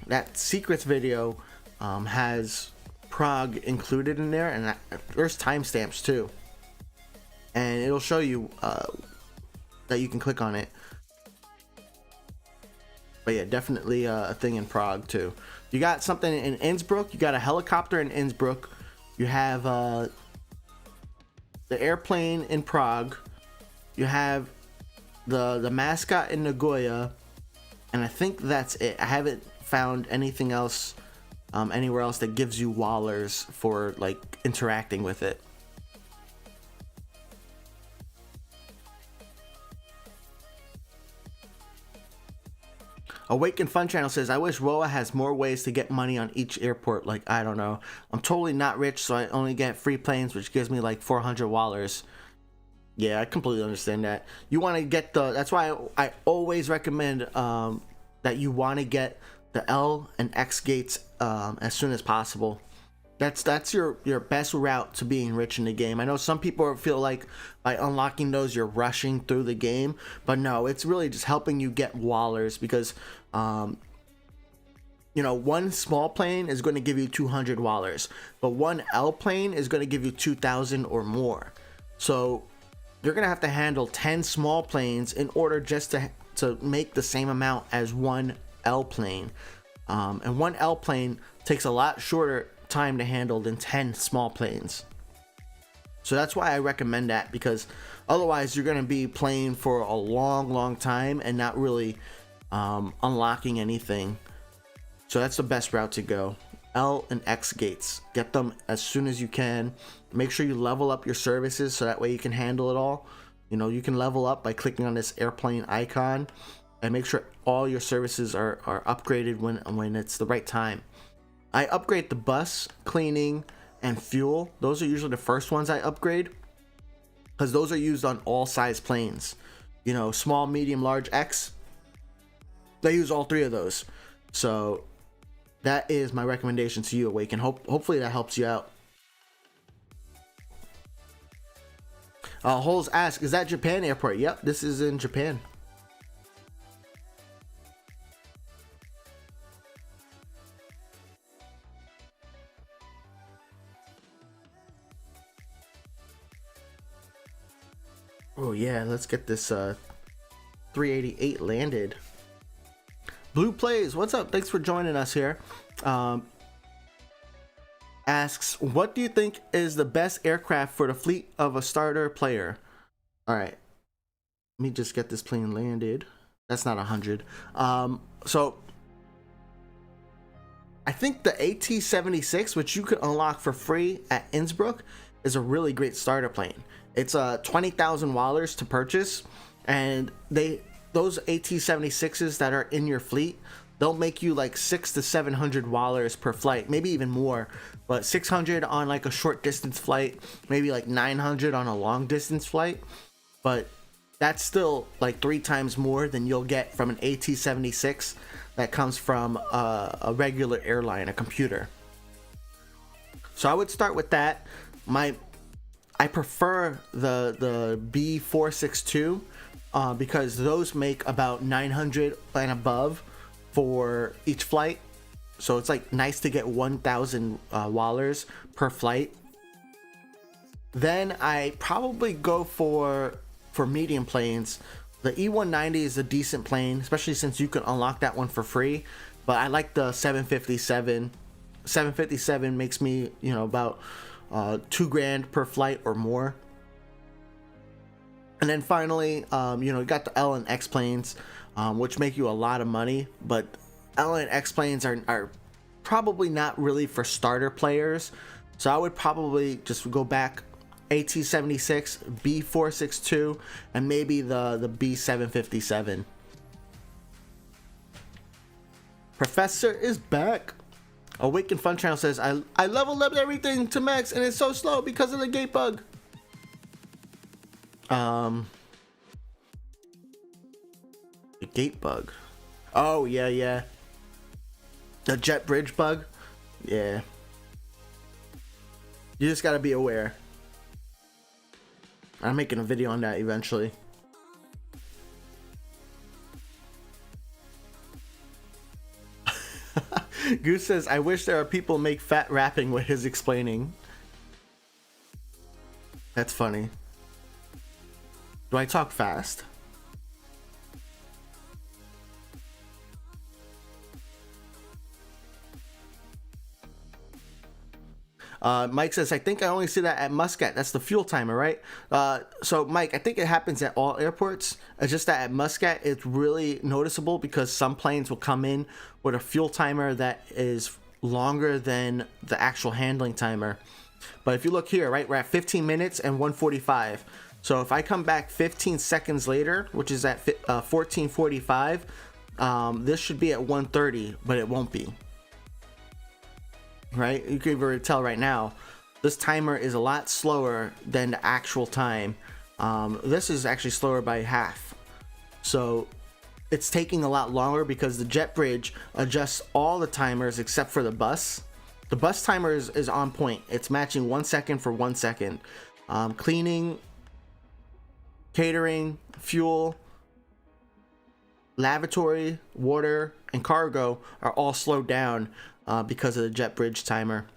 Speaker 1: That Secrets video has Prague included in there, and there's timestamps too, and it'll show you that you can click on it. But yeah, definitely a thing in Prague too. You got something in Innsbruck. You got a helicopter in Innsbruck. You have the airplane in Prague. You have the mascot in Nagoya, and I think that's it. I haven't found anything else anywhere else that gives you wallers for like interacting with it. Awaken Fun Channel says, I wish WOA has more ways to get money on each airport. Like, I don't know. I'm totally not rich, so I only get free planes, which gives me like 400 wallers. Yeah, I completely understand that. You want to get that's why I always recommend that you want to get the L and X gates as soon as possible. That's your best route to being rich in the game. I know some people feel like by unlocking those you're rushing through the game, but no, it's really just helping you get wallers, because you know, one small plane is going to give you 200 wallers, but one L plane is going to give you 2,000 or more. So you're going to have to handle 10 small planes in order just to make the same amount as one L plane. And one L plane takes a lot shorter time to handle than 10 small planes. So that's why I recommend that, because otherwise you're going to be playing for a long time and not really unlocking anything. So that's the best route to go. L and X gates, get them as soon as you can. Make sure you level up your services so that way you can handle it all. You know, you can level up by clicking on this airplane icon, and make sure all your services are upgraded when it's the right time. I upgrade the bus, cleaning, and fuel. Those are usually the first ones I upgrade, because those are used on all size planes. You know, small, medium, large, X, they use all three of those. So that is my recommendation to you, Awaken. Hopefully that helps you out. Holes ask, is that Japan airport? Yep, this is in Japan. Oh yeah, let's get this 388 landed. Blue Plays, what's up? Thanks for joining us here. Asks, what do you think is the best aircraft for the fleet of a starter player? All right, let me just get this plane landed. That's not 100. So I think the AT-76, which you could unlock for free at Innsbruck, is a really great starter plane. It's 20,000 wallers to purchase, and those AT-76s that are in your fleet, they'll make you like 600 to 700 wallers per flight, maybe even more. But 600 on like a short distance flight, maybe like 900 on a long distance flight. But that's still like 3 times more than you'll get from an AT-76 that comes from a regular airline, a computer. So I would start with that. I prefer the B462 because those make about 900 and above for each flight. So it's like nice to get 1,000 wallers per flight. Then I probably go for medium planes. The E190 is a decent plane, especially since you can unlock that one for free. But I like the 757. 757 makes me, you know, about $2,000 per flight or more. And then finally, you know, you got the L and X planes, which make you a lot of money. But L and X planes are probably not really for starter players. So I would probably just go back AT-76, B462, and maybe the B757. Professor is back. Awaken Fun Channel says, I leveled up everything to max and it's so slow because of the gate bug. The gate bug. Oh, yeah. The jet bridge bug. Yeah. You just gotta be aware. I'm making a video on that eventually. Goose says, I wish there are people make Phat rapping with his explaining. That's funny. Do I talk fast? Mike says, I think I only see that at Muscat. That's the fuel timer, right? So, Mike, I think it happens at all airports. It's just that at Muscat, it's really noticeable because some planes will come in with a fuel timer that is longer than the actual handling timer. But if you look here, right, we're at 15 minutes and 145. So if I come back 15 seconds later, which is at 14:45, this should be at 1:30, but it won't be. Right, you can already tell right now this timer is a lot slower than the actual time. This is actually slower by half, so it's taking a lot longer because the jet bridge adjusts all the timers except for the bus. The bus timer is on point. It's matching 1 second for 1 second. Cleaning, catering, fuel, lavatory, water, and cargo are all slowed down because of the jet bridge timer.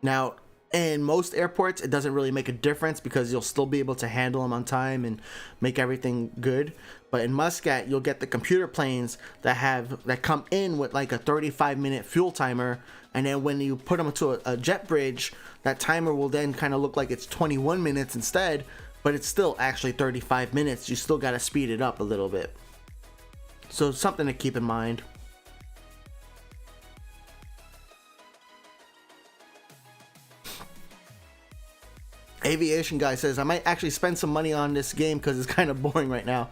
Speaker 1: Now, in most airports, it doesn't really make a difference because you'll still be able to handle them on time and make everything good. But in Muscat, you'll get the computer planes that come in with like a 35-minute fuel timer, and then when you put them to a jet bridge, that timer will then kind of look like it's 21 minutes instead, but it's still actually 35 minutes. You still got to speed it up a little bit. So something to keep in mind. Aviation guy says I might actually spend some money on this game because it's kind of boring right now.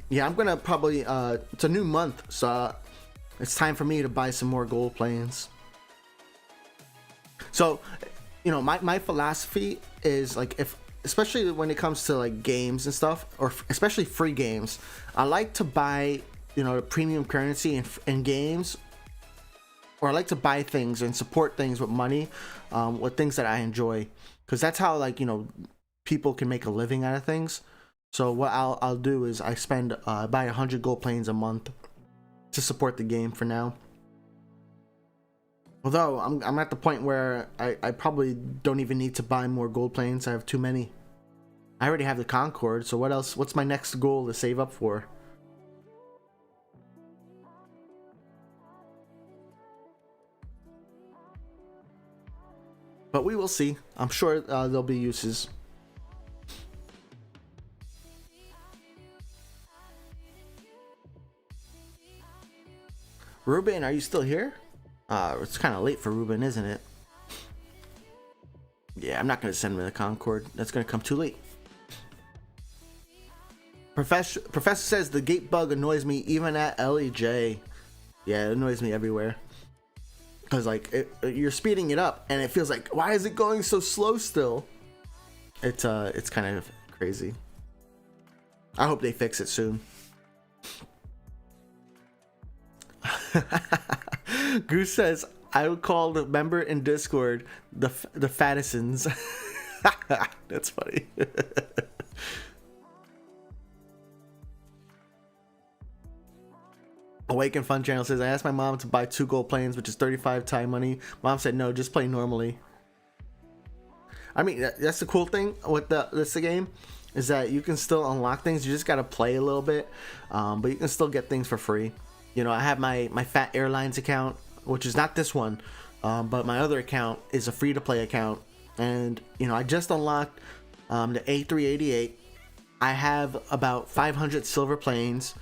Speaker 1: Yeah, I'm gonna probably it's a new month, so it's time for me to buy some more gold planes. So, you know, my philosophy is like, if especially when it comes to like games and stuff, or especially free games, I like to buy, you know, premium currency in games, or I like to buy things and support things with money, with things that I enjoy. Because that's how, like, you know, people can make a living out of things. So what I'll do is I buy 100 gold planes a month to support the game for now. Although I'm at the point where I probably don't even need to buy more gold planes. I have too many. I already have the Concorde, so what else? What's my next goal to save up for? But we will see. I'm sure there'll be uses. Ruben, are you still here? It's kind of late for Ruben, isn't it? Yeah, I'm not going to send him the Concorde. That's going to come too late. Professor says the gate bug annoys me even at LEJ. Yeah, it annoys me everywhere. Because like you're speeding it up and it feels like, why is it going so slow still? It's kind of crazy. I hope they fix it soon. Goose says I would call the member in Discord the Fattisons. That's funny. Awaken Fun Channel says I asked my mom to buy 2 gold planes, which is 35 Thai money. Mom said no, just play normally. I mean, that's the cool thing with this game, is that you can still unlock things. You just gotta play a little bit, but you can still get things for free. You know, I have my Phat Airlines account, which is not this one, but my other account is a free-to-play account, and you know, I just unlocked the A388. I have about 500 silver planes.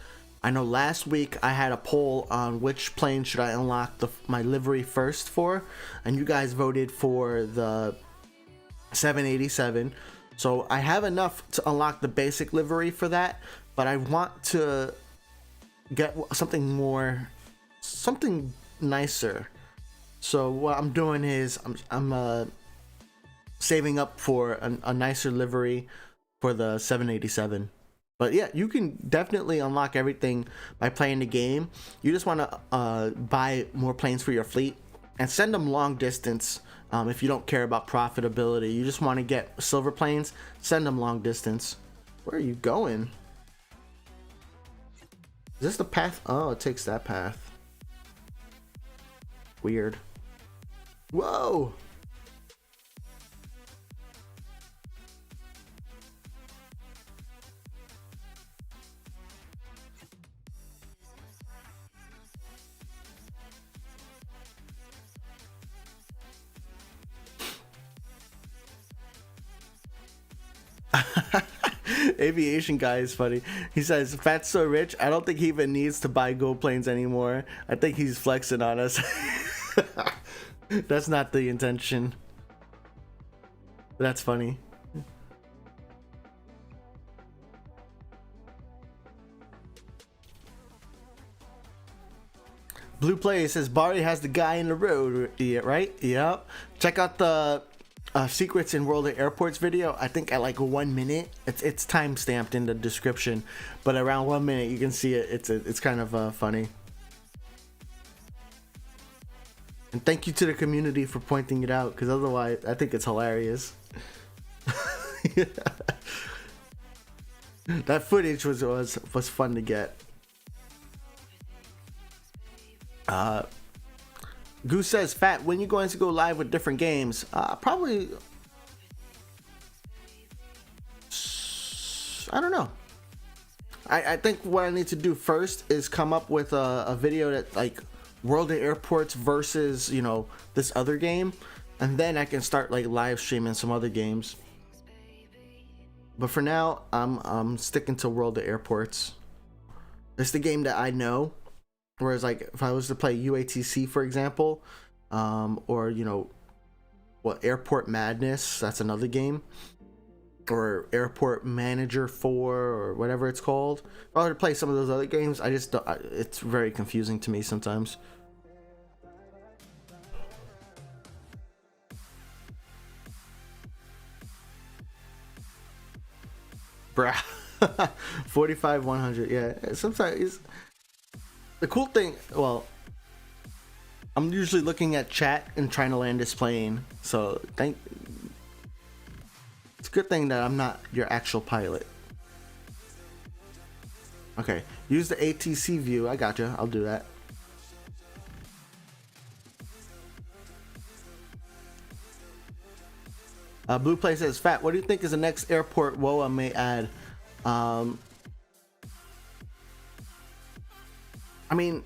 Speaker 1: I know last week I had a poll on which plane should I unlock my livery first for, and you guys voted for the 787. So I have enough to unlock the basic livery for that, but I want to get something nicer. So what I'm doing is I'm saving up for a nicer livery for the 787. But yeah, you can definitely unlock everything by playing the game. You just want to buy more planes for your fleet and send them long distance. If you don't care about profitability, you just want to get silver planes, send them long distance. Where are you going? Is this the path? Oh, it takes that path. Weird. Whoa! Aviation guy is funny. He says, Phat's so rich, I don't think he even needs to buy gold planes anymore. I think he's flexing on us. That's not the intention. That's funny. Blue Play says, Bari has the guy in the road, right? Yep. Check out the Secrets in World of Airports video. I think at like 1 minute. It's time stamped in the description, but around 1 minute you can see it. It's kind of funny. And thank you to the community for pointing it out, because otherwise I think it's hilarious. Yeah. That footage was fun to get. Goose says, Phat, when you going to go live with different games? Probably, I don't know. I think what I need to do first is come up with a video that, like, World of Airports versus, you know, this other game, and then I can start like live streaming some other games. But for now, I'm sticking to World of Airports. It's the game that I know. Whereas, like, if I was to play UATC, for example, or, you know, Airport Madness, that's another game, or Airport Manager 4, or whatever it's called. If I were to play some of those other games, I just don't, it's very confusing to me sometimes. Bruh. 45 100, yeah. Sometimes the cool thing, well, I'm usually looking at chat and trying to land this plane, so it's a good thing that I'm not your actual pilot. Okay, use the ATC view. I gotcha. I'll do that. Blue Play says, Phat, what do you think is the next airport WOA may add? I mean,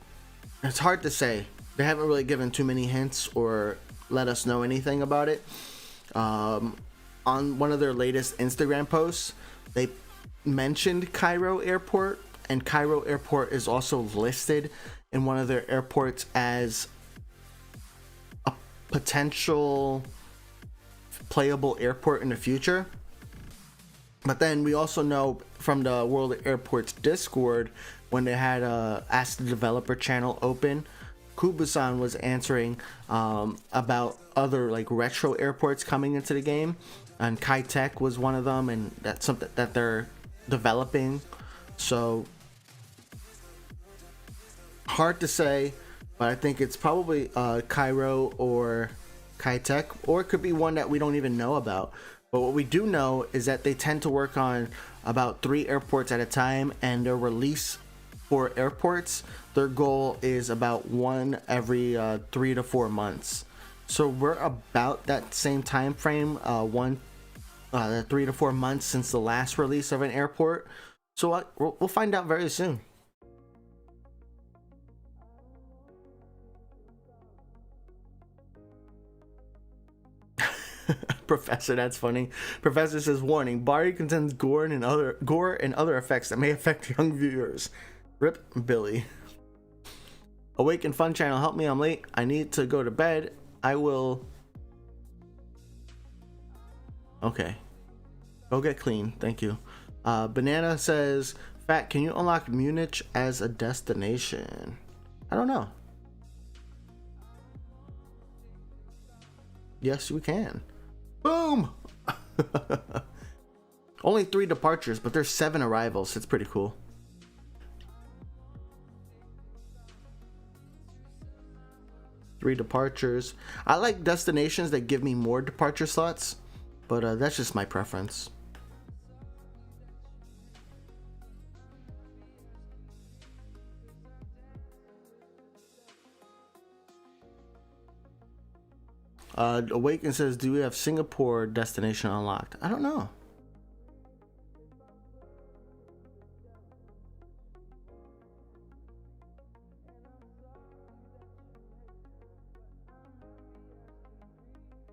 Speaker 1: it's hard to say. They haven't really given too many hints or let us know anything about it. On one of their latest Instagram posts, they mentioned Cairo Airport, and Cairo Airport is also listed in one of their airports as a potential playable airport in the future. But then we also know from the World of Airports Discord, when they had Ask the Developer channel open, Kubusan was answering about other like retro airports coming into the game, and Kai Tech was one of them, and that's something that they're developing. So hard to say, but I think it's probably Cairo or Kai Tech, or it could be one that we don't even know about. But what we do know is that they tend to work on about 3 airports at a time, and their release for airports, their goal is about one every 3 to 4 months. So we're about that same time frame, 3 to 4 months since the last release of an airport. So we'll find out very soon. Professor, that's funny. Professor says, warning, Bari contains gore and other effects that may affect young viewers. Rip Billy. Awake and Fun channel, help me, I'm late. I need to go to bed. I will. Okay. Go get clean. Thank you. Banana says, Phat, can you unlock Munich as a destination? I don't know. Yes, we can. Boom! Only 3 departures, but there's 7 arrivals. It's pretty cool. Three departures. I like destinations that give me more departure slots, but that's just my preference. Awaken says, do we have Singapore destination unlocked? I don't know.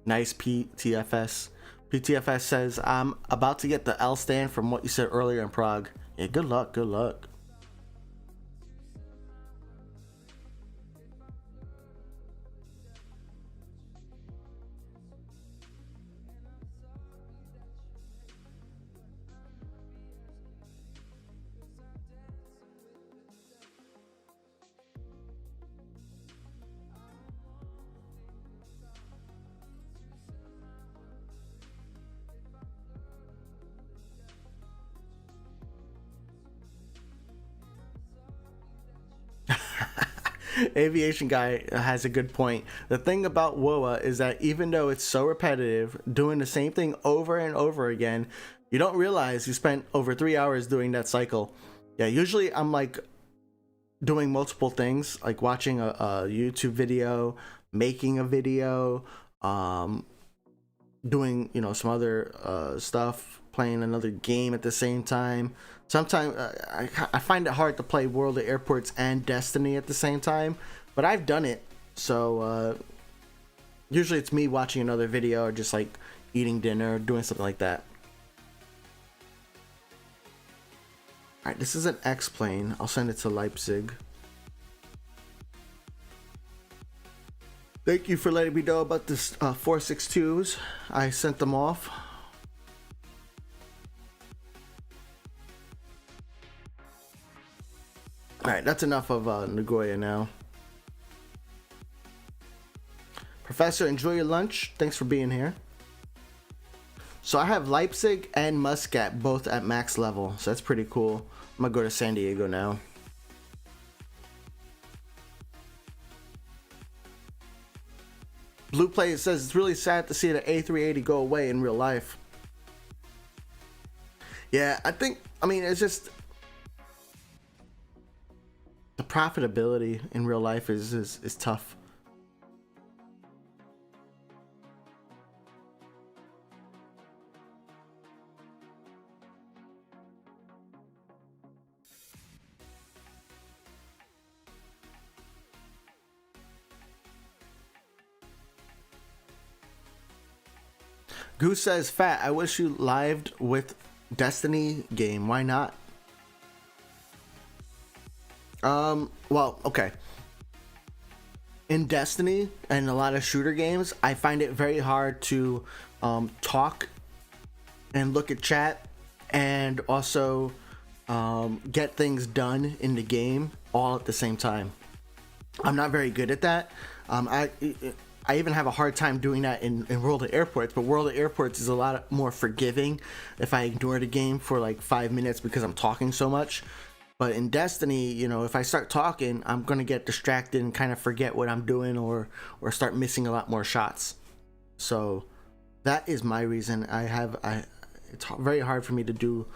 Speaker 1: Nice PTFS. PTFS says, I'm about to get the L stand from what you said earlier in Prague. Yeah, good luck, good luck. Aviation guy has a good point. The thing about WOA is that even though it's so repetitive, doing the same thing over and over again, You don't realize you spent over 3 hours doing that cycle. Yeah, usually I'm like doing multiple things, like watching a YouTube video, making a video, doing, you know, some other stuff, playing another game at the same time. Sometimes I find it hard to play World of Airports and Destiny at the same time, but I've done it. So usually it's me watching another video or just like eating dinner, doing something like that. Alright, this is an X-plane. I'll send it to Leipzig. Thank you for letting me know about this 462s. I sent them off. Alright, that's enough of Nagoya now. Professor, enjoy your lunch. Thanks for being here. So I have Leipzig and Muscat both at max level, so that's pretty cool. I'm gonna go to San Diego now. Blue Play says it's really sad to see the A380 go away in real life. Yeah, I mean, it's just the profitability in real life is tough. Goose says, Phat, I wish you lived with Destiny game. Why not? Well, okay. In Destiny and a lot of shooter games, I find it very hard to talk and look at chat and also get things done in the game all at the same time. I'm not very good at that. I even have a hard time doing that in World of Airports, but World of Airports is a lot more forgiving if I ignore the game for like 5 minutes because I'm talking so much. But in Destiny, you know, if I start talking, I'm going to get distracted and kind of forget what I'm doing or start missing a lot more shots. So that is my reason. It's very hard for me to do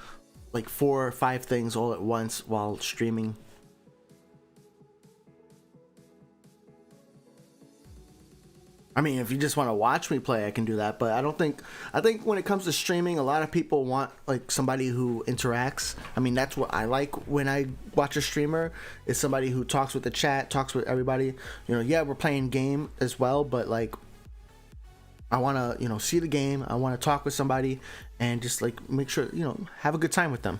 Speaker 1: like 4 or 5 things all at once while streaming. I mean, if you just want to watch me play, I can do that. But I think when it comes to streaming, a lot of people want like somebody who interacts. I mean, that's what I like when I watch a streamer, is somebody who talks with the chat, talks with everybody. You know, yeah, we're playing game as well, but like I want to, you know, see the game. I want to talk with somebody and just like make sure, you know, have a good time with them.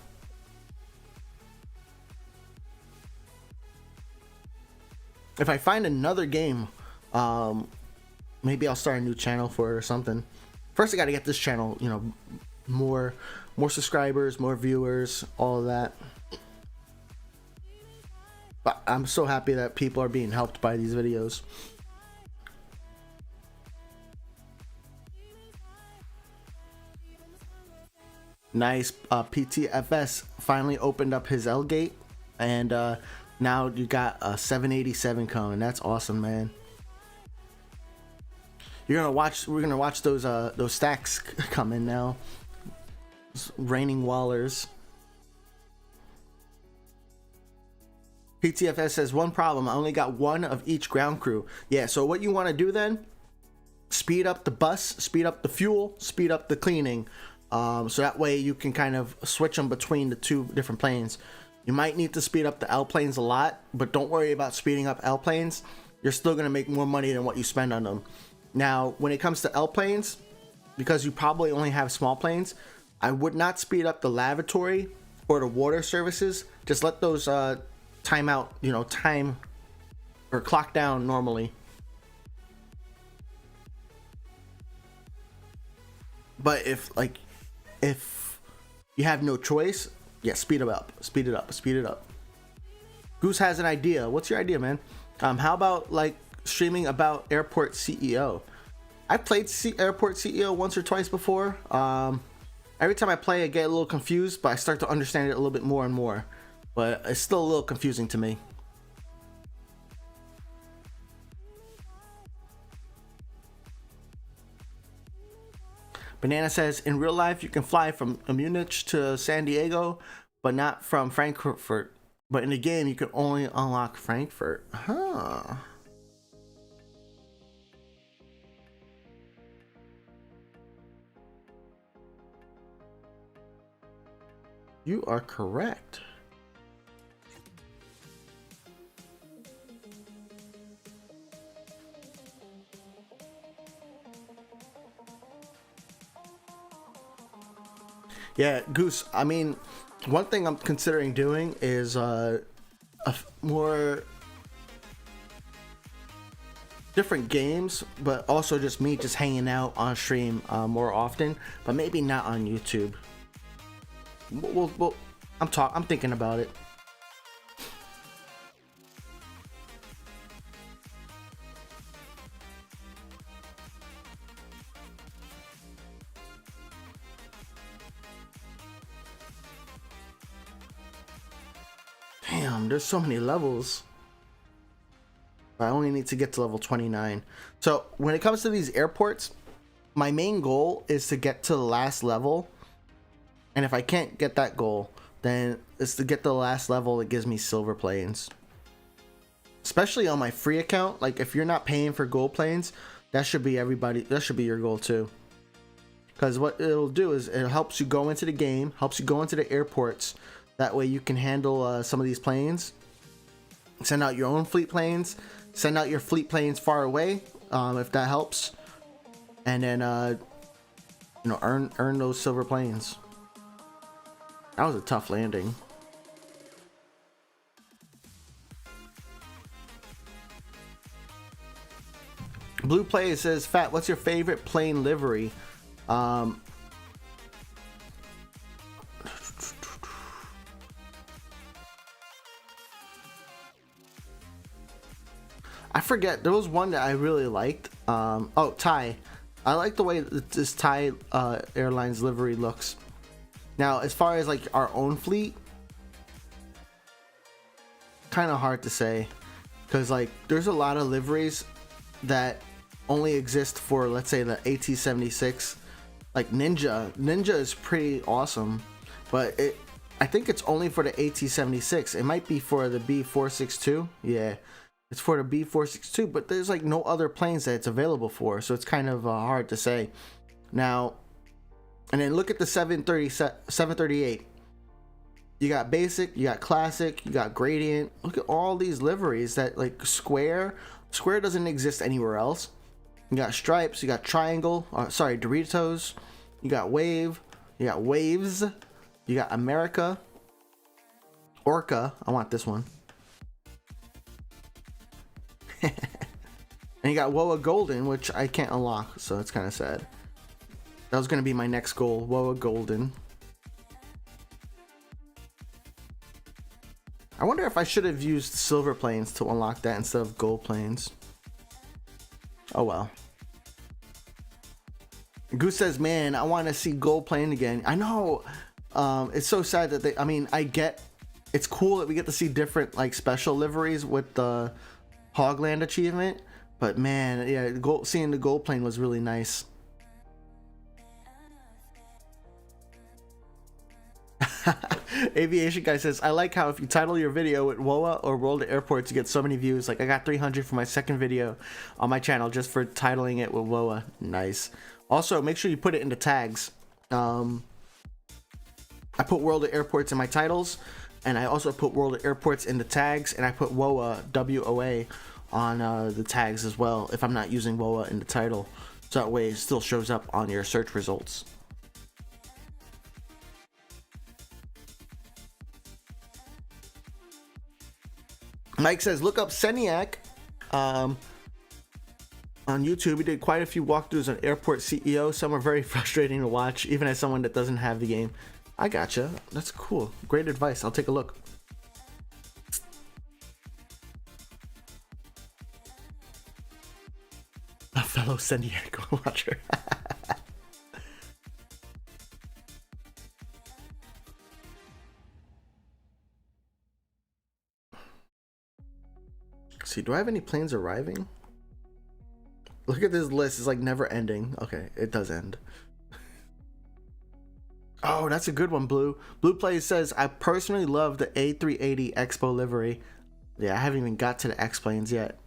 Speaker 1: If I find another game, maybe I'll start a new channel for it or something. First, I got to get this channel, you know, more subscribers, more viewers, all of that. But I'm so happy that people are being helped by these videos. Nice. PTFS finally opened up his L gate, and now you got a 787 coming. That's awesome, man. We're gonna watch those stacks come in now. It's raining Wallers. PTFS says, one problem, I only got one of each ground crew. Yeah, so what you want to do then, speed up the bus, speed up the fuel, speed up the cleaning, so that way you can kind of switch them between the 2 different planes. You might need to speed up the L planes a lot, but don't worry about speeding up L planes. You're still gonna make more money than what you spend on them. Now, when it comes to L planes, because you probably only have small planes, I would not speed up the lavatory or the water services. Just let those time out, you know, time or clock down normally. But if you have no choice, yeah, speed it up, speed it up, speed it up. Goose has an idea. What's your idea, man? How about like streaming about Airport CEO? I played Airport CEO once or twice before. Every time I play, I get a little confused, but I start to understand it a little bit more and more. But it's still a little confusing to me. Banana says, in real life, you can fly from Munich to San Diego, but not from Frankfurt. But in the game, you can only unlock Frankfurt. Huh. You are correct. Yeah, Goose, I mean, one thing I'm considering doing is more different games, but also just me just hanging out on stream more often, but maybe not on YouTube. I'm thinking about it. Damn, there's so many levels. I only need to get to level 29. So when it comes to these airports, my main goal is to get to the last level. And if I can't get that goal, then it's to get the last level that gives me silver planes. Especially on my free account. Like if you're not paying for gold planes, that should be your goal too. Because what it'll do is it helps you go into the game, helps you go into the airports. That way you can handle some of these planes. Send out your own fleet planes. Send out your fleet planes far away, if that helps. And then, earn those silver planes. That was a tough landing. Blue Play says, Phat, what's your favorite plane livery? I forget. There was one that I really liked. Oh, Thai. I like the way this Thai Airlines livery looks. Now, as far as like our own fleet, kind of hard to say, because like there's a lot of liveries that only exist for, let's say, the AT-76. Like Ninja is pretty awesome, but I think it's only for the AT-76. It might be for the B462. Yeah, it's for the B462, but there's like no other planes that it's available for, so it's kind of hard to say. Now, and then look at the 738. You got basic, you got classic, you got gradient. Look at all these liveries that like square doesn't exist anywhere else. You got stripes, you got triangle, Doritos, you got wave, you got waves, you got America, Orca, I want this one. And you got WOA Golden, which I can't unlock, so it's kind of sad. That was going to be my next goal, WOA Golden. I wonder if I should have used silver planes to unlock that instead of gold planes. Oh well. Goose says, man, I want to see gold plane again. I know. It's so sad that I get it's cool that we get to see different like special liveries with the Hogland achievement, but man, yeah, seeing the gold plane was really nice. Aviation guy says, I like how if you title your video with WOA or World Airports, you get so many views. Like I got 300 for my second video on my channel just for titling it with WOA. Nice. Also, make sure you put it in the tags. I put World Airports in my titles, and I also put World Airports in the tags, and I put WOA, W-O-A, on the tags as well if I'm not using WOA in the title. So that way it still shows up on your search results. Mike says, look up Seniac on YouTube. He did quite a few walkthroughs on Airport CEO. Some are very frustrating to watch, even as someone that doesn't have the game. I gotcha. That's cool. Great advice. I'll take a look. A fellow Seniac watcher. See, do I have any planes arriving? Look at this list. It's like never ending. Okay, it does end. Oh, that's a good one, Blue. Blue Play says, I personally love the A380 Expo livery. Yeah, I haven't even got to the X-Planes yet.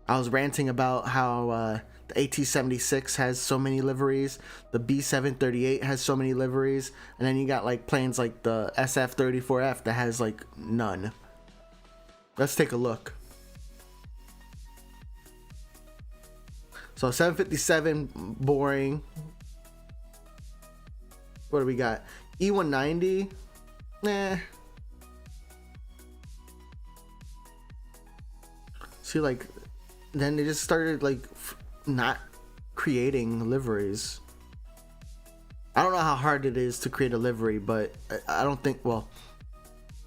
Speaker 1: I was ranting about how the AT-76 has so many liveries, the B-738 has so many liveries, and then you got like planes like the SF-34F that has like none. Let's take a look. So 757, boring. What do we got? E190, nah. See, like, then they just started like not creating liveries. I don't know how hard it is to create a livery, but I don't think, well,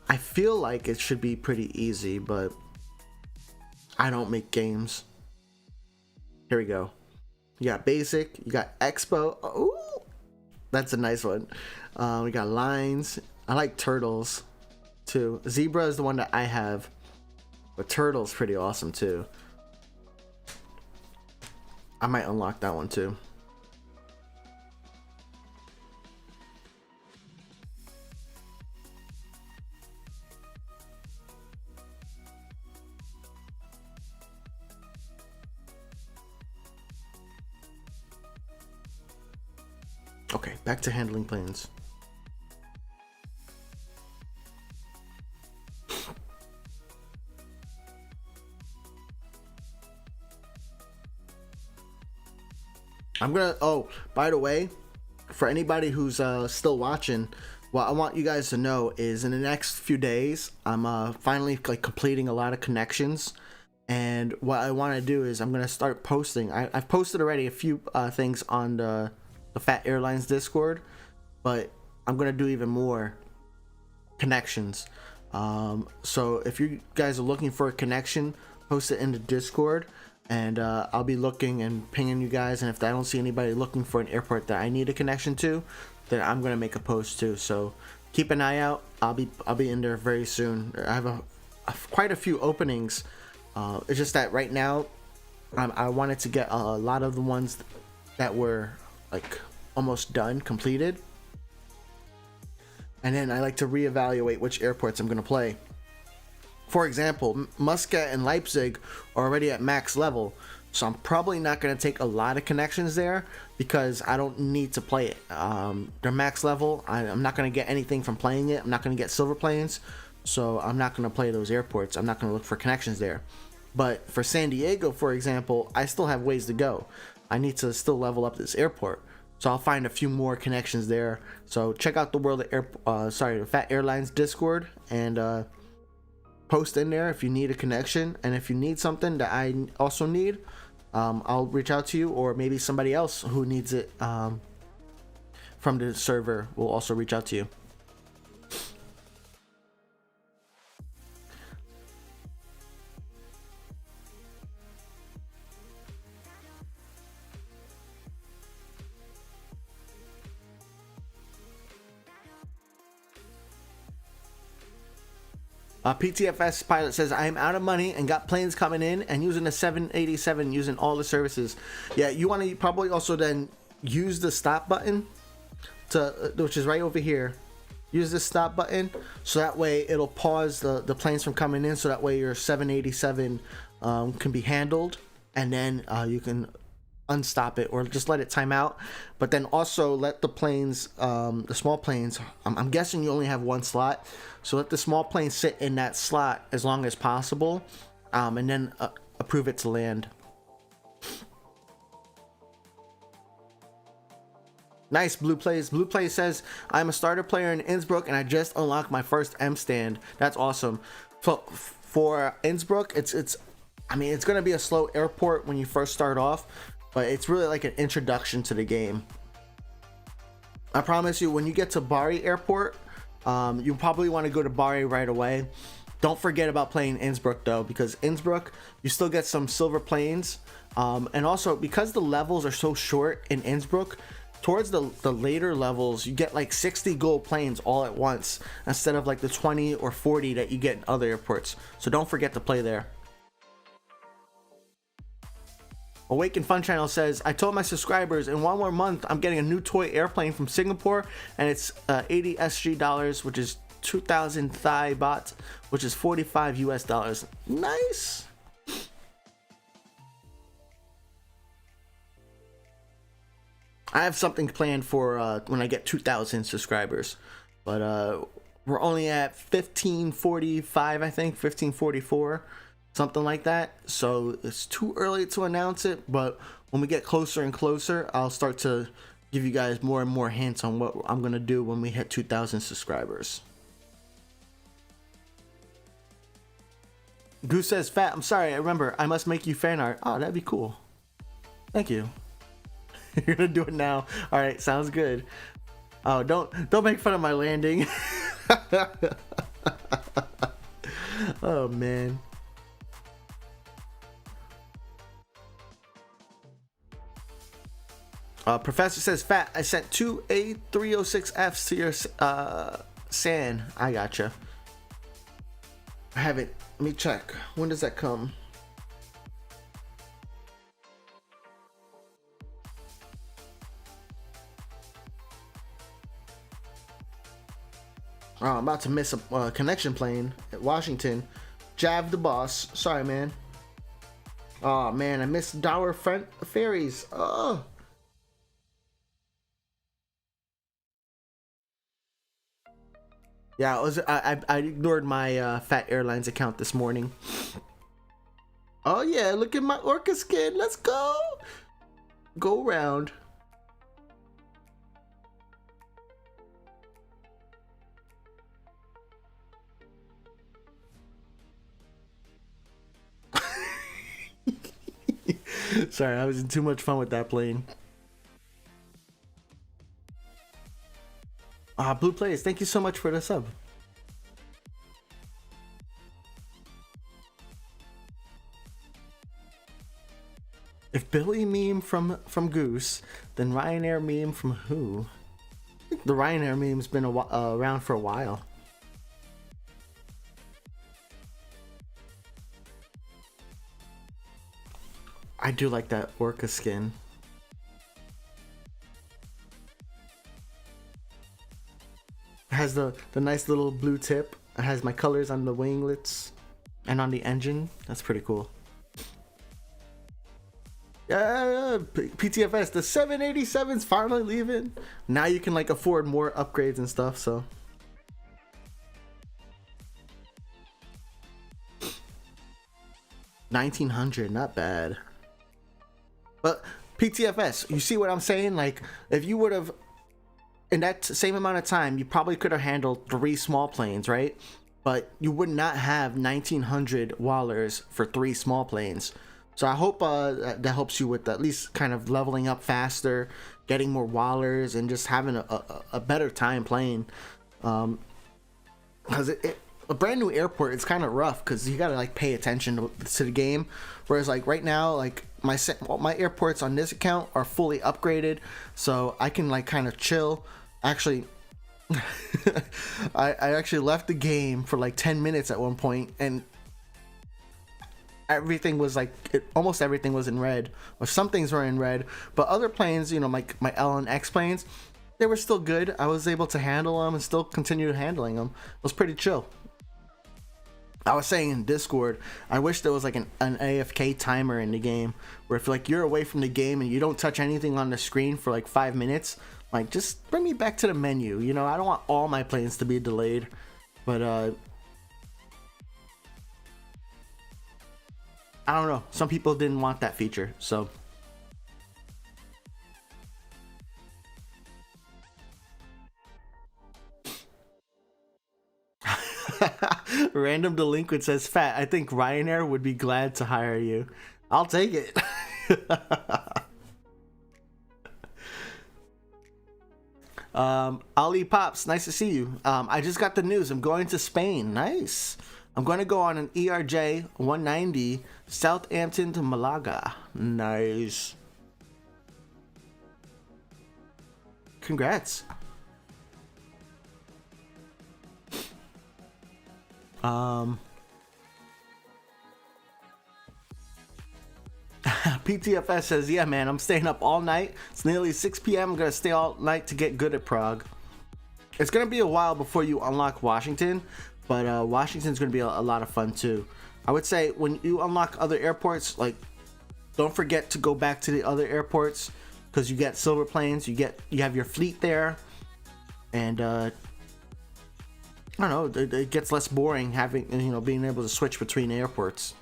Speaker 1: I feel like it should be pretty easy, but I don't make games. Here we go. You got basic, you got Expo. Ooh, that's a nice one. We got lines. I like turtles too. Zebra is the one that I have, but turtle's pretty awesome too. I might unlock that one too. Okay, back to handling planes. I'm gonna, oh, by the way, for anybody who's still watching, what I want you guys to know is in the next few days, I'm finally like completing a lot of connections. And what I want to do is I'm gonna start posting. I've posted already a few things on the Phat Airlines Discord, but I'm gonna do even more connections. So if you guys are looking for a connection, post it in the Discord, and I'll be looking and pinging you guys. And if I don't see anybody looking for an airport that I need a connection to, then I'm gonna make a post too. So keep an eye out. I'll be in there very soon. I have quite a few openings. It's just that right now I wanted to get a lot of the ones that were like almost done, completed, and then I like to reevaluate which airports I'm going to play. For example, Muscat and Leipzig are already at max level, so I'm probably not going to take a lot of connections there because I don't need to play it. They're max level. I'm not going to get anything from playing it. I'm not going to get silver planes, so I'm not going to play those airports. I'm not going to look for connections there. But for San Diego, for example, I still have ways to go. I need to still level up this airport, so I'll find a few more connections there. So check out the the Phat Airlines Discord and post in there if you need a connection, and if you need something that I also need, I'll reach out to you, or maybe somebody else who needs it from the server will also reach out to you. PTFS pilot says, I am out of money and got planes coming in and using a 787 using all the services. Yeah, you want to probably also then use the stop button, which is right over here. Use the stop button so that way it'll pause the planes from coming in, so that way your 787 can be handled, and then you can unstop it or just let it time out. But then also let the planes, the small planes, I'm guessing you only have one slot, so let the small planes sit in that slot as long as possible, and then approve it to land. Nice. Blue Plays says, I'm a starter player in Innsbruck and I just unlocked my first M stand. That's awesome. For Innsbruck, it's gonna be a slow airport when you first start off, but it's really like an introduction to the game. I promise you, when you get to Bari Airport, you probably want to go to Bari right away. Don't forget about playing Innsbruck though, because Innsbruck, you still get some silver planes, and also because the levels are so short in Innsbruck, towards the later levels you get like 60 gold planes all at once instead of like the 20 or 40 that you get in other airports. So don't forget to play there. Awaken Fun Channel says, I told my subscribers in 1 more month I'm getting a new toy airplane from Singapore, and it's 80 SG dollars, which is 2,000 Thai baht, which is 45 US dollars. Nice. I have something planned for when I get 2,000 subscribers, but we're only at 1545, I think 1544, something like that. So it's too early to announce it, but when we get closer and closer, I'll start to give you guys more and more hints on what I'm gonna do when we hit 2,000 subscribers. Goose says, Phat, I'm sorry, I remember, I must make you fan art. Oh, that'd be cool. Thank you. You're gonna do it now. All right, sounds good. Oh, don't make fun of my landing. Oh man. Professor says, Phat, I sent 2 A306Fs to your SAN. I gotcha. I haven't. Let me check. When does that come? Oh, I'm about to miss a connection plane at Washington. Jav the boss. Sorry, man. Oh, man, I missed Dower ferries. Oh. Yeah, I ignored my Phat Airlines account this morning. Oh, yeah, look at my orca skin. Let's go. Go round. Sorry, I was in too much fun with that plane. Blue Plays, thank you so much for the sub. If Billy meme from Goose, then Ryanair meme from who? The Ryanair meme's been around for a while. I do like that orca skin. It has the nice little blue tip. It has my colors on the winglets and on the engine. That's pretty cool. Yeah, PTFS, the 787's finally leaving. Now you can like afford more upgrades and stuff, so. $1,900, not bad. But PTFS, you see what I'm saying? Like, if you would have, in that same amount of time, you probably could have handled 3 small planes, right? But you would not have 1,900 wallers for 3 small planes. So I hope that helps you with at least kind of leveling up faster, getting more wallers, and just having a better time playing. Because a brand new airport, it's kind of rough because you gotta like pay attention to the game. Whereas like right now, like my airports on this account are fully upgraded, so I can like kind of chill. Actually, I actually left the game for like 10 minutes at one point, and everything was like almost everything was in red, or some things were in red, but other planes, you know, my L and X planes, they were still good. I was able to handle them and still continue handling them. It was pretty chill. I was saying in Discord, I wish there was like an AFK timer in the game where if like you're away from the game and you don't touch anything on the screen for like 5 minutes, like just bring me back to the menu. You know, I don't want all my planes to be delayed, but I don't know. Some people didn't want that feature, so. Random Delinquent says, Phat, I think Ryanair would be glad to hire you. I'll take it. Ali Pops, nice to see you. I just got the news. I'm going to Spain. Nice. I'm going to go on an ERJ 190 Southampton to Malaga. Nice. Congrats. PTFS says, yeah, man, I'm staying up all night. It's nearly 6 p.m. I'm going to stay all night to get good at Prague. It's going to be a while before you unlock Washington, but Washington's going to be a lot of fun too. I would say when you unlock other airports, like, don't forget to go back to the other airports, because you get silver planes, you have your fleet there, and I don't know, it gets less boring having, being able to switch between airports.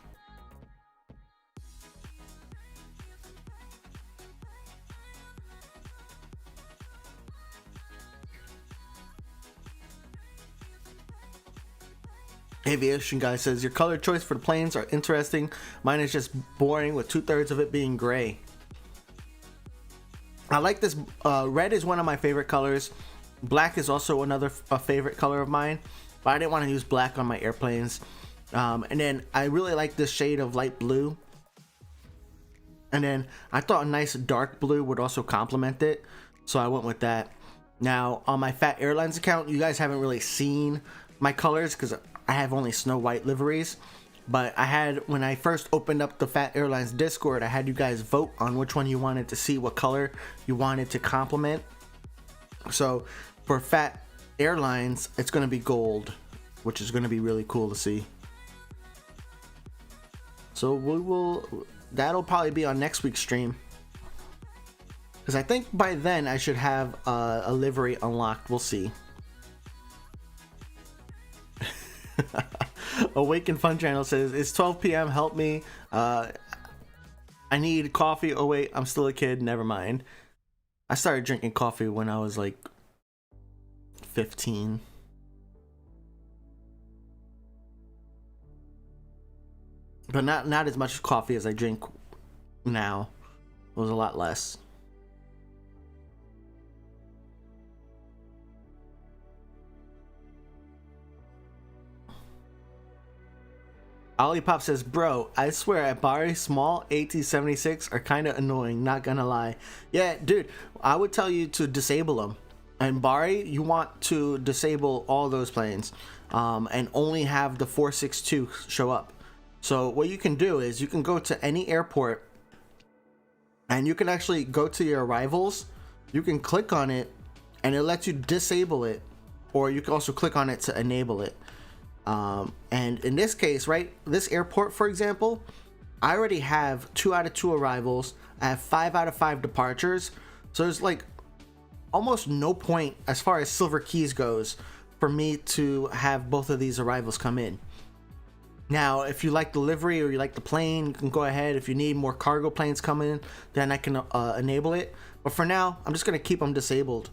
Speaker 1: Aviation guy says, your color choice for the planes are interesting. Mine is just boring, with 2/3 of it being gray. I like this. Red is one of my favorite colors. Black is also another favorite color of mine, but I didn't want to use black on my airplanes. And then I really like this shade of light blue. And then I thought a nice dark blue would also complement it, so I went with that. Now on my Phat Airlines account, you guys haven't really seen my colors because I have only snow white liveries, but I had, when I first opened up the Phat Airlines Discord, I had you guys vote on which one you wanted to see, what color you wanted to complement. So for Phat Airlines, it's going to be gold, which is going to be really cool to see. So that'll probably be on next week's stream, because I think by then I should have a livery unlocked. We'll see. Awaken Fun Channel says, it's 12 p.m. help me, I need coffee. Oh wait, I'm still a kid, never mind. I started drinking coffee when I was like 15. But not as much coffee as I drink now. It was a lot less. Olipop says, bro, I swear at Bari, small AT-76 are kind of annoying, not gonna lie. Yeah, dude, I would tell you to disable them. And Bari, you want to disable all those planes, and only have the 462 show up. So what you can do is you can go to any airport, and you can actually go to your arrivals. You can click on it, and it lets you disable it, or you can also click on it to enable it. And in this case, right, this airport, for example, I already have 2 out of 2 arrivals. I have 5 out of 5 departures. So there's like almost no point as far as silver keys goes for me to have both of these arrivals come in. Now, if you like the livery or you like the plane, you can go ahead. If you need more cargo planes coming, then I can enable it. But for now, I'm just going to keep them disabled.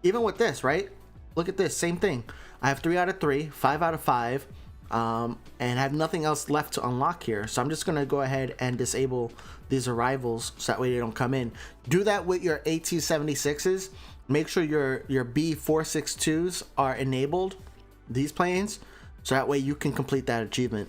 Speaker 1: Even with this, right? Look at this, same thing. I have 3 out of 3, 5 out of 5, and I have nothing else left to unlock here. So I'm just going to go ahead and disable these arrivals so that way they don't come in. Do that with your AT-76s. Make sure your B-462s are enabled, these planes, so that way you can complete that achievement.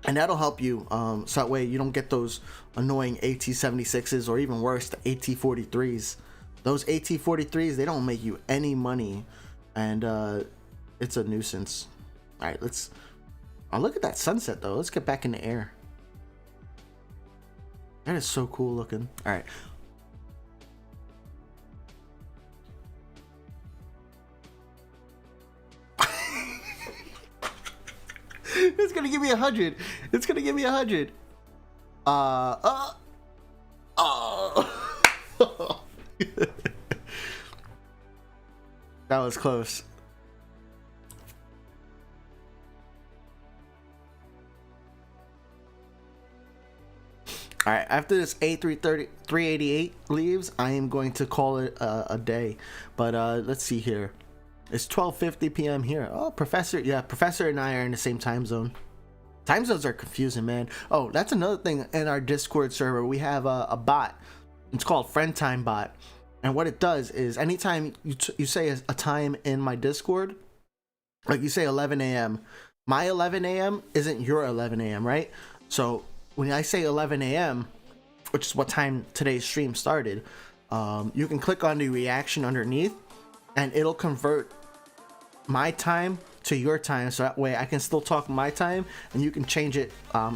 Speaker 1: And that'll help you, so that way you don't get those annoying AT-76s, or even worse, the AT-43s. Those AT-43s, they don't make you any money, and it's a nuisance. All right, look at that sunset though. Let's get back in the air. That is so cool looking. All right. It's gonna give me 100. It's gonna give me 100. Oh. That was close. All right, after this A388 leaves, I am going to call it a day. But let's see here. It's 12:50 p.m. here. Oh, Professor and I are in the same time zone. Time zones are confusing, man. Oh, that's another thing in our Discord server. We have a bot. It's called Friend Time Bot. And what it does is anytime you say a time in my Discord, like you say 11 a.m., my 11 a.m. isn't your 11 a.m., right? So when I say 11 a.m., which is what time today's stream started, you can click on the reaction underneath, and it'll convert my time to your time, so that way I can still talk my time, and you can change it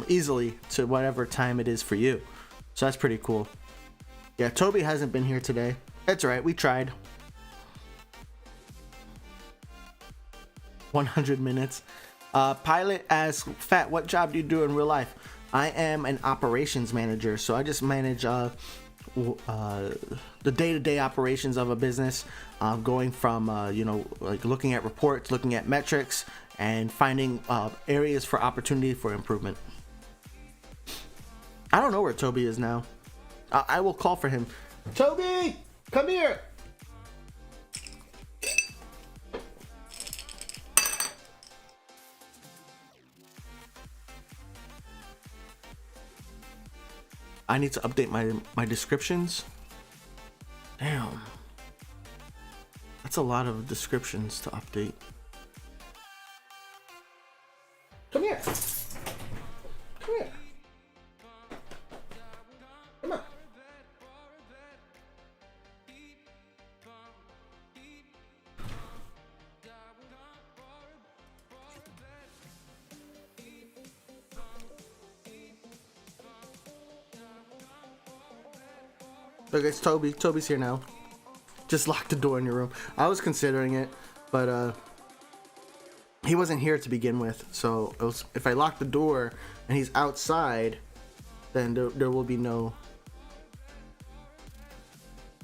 Speaker 1: easily to whatever time it is for you. So that's pretty cool. Yeah, Toby hasn't been here today. That's all right. We tried. 100 minutes. Pilot asks, Phat, what job do you do in real life? I am an operations manager, so I just manage the day-to-day operations of a business, going from like looking at reports, looking at metrics, and finding areas for opportunity for improvement. I don't know where Toby is now. I will call for him. Toby, come here. I need to update my descriptions. Damn. That's a lot of descriptions to update. Come here. Come here. Come on. Look, it's Toby. Toby's here now. Just lock the door in your room. I was considering it, but he wasn't here to begin with. So if I lock the door and he's outside, then there will be no.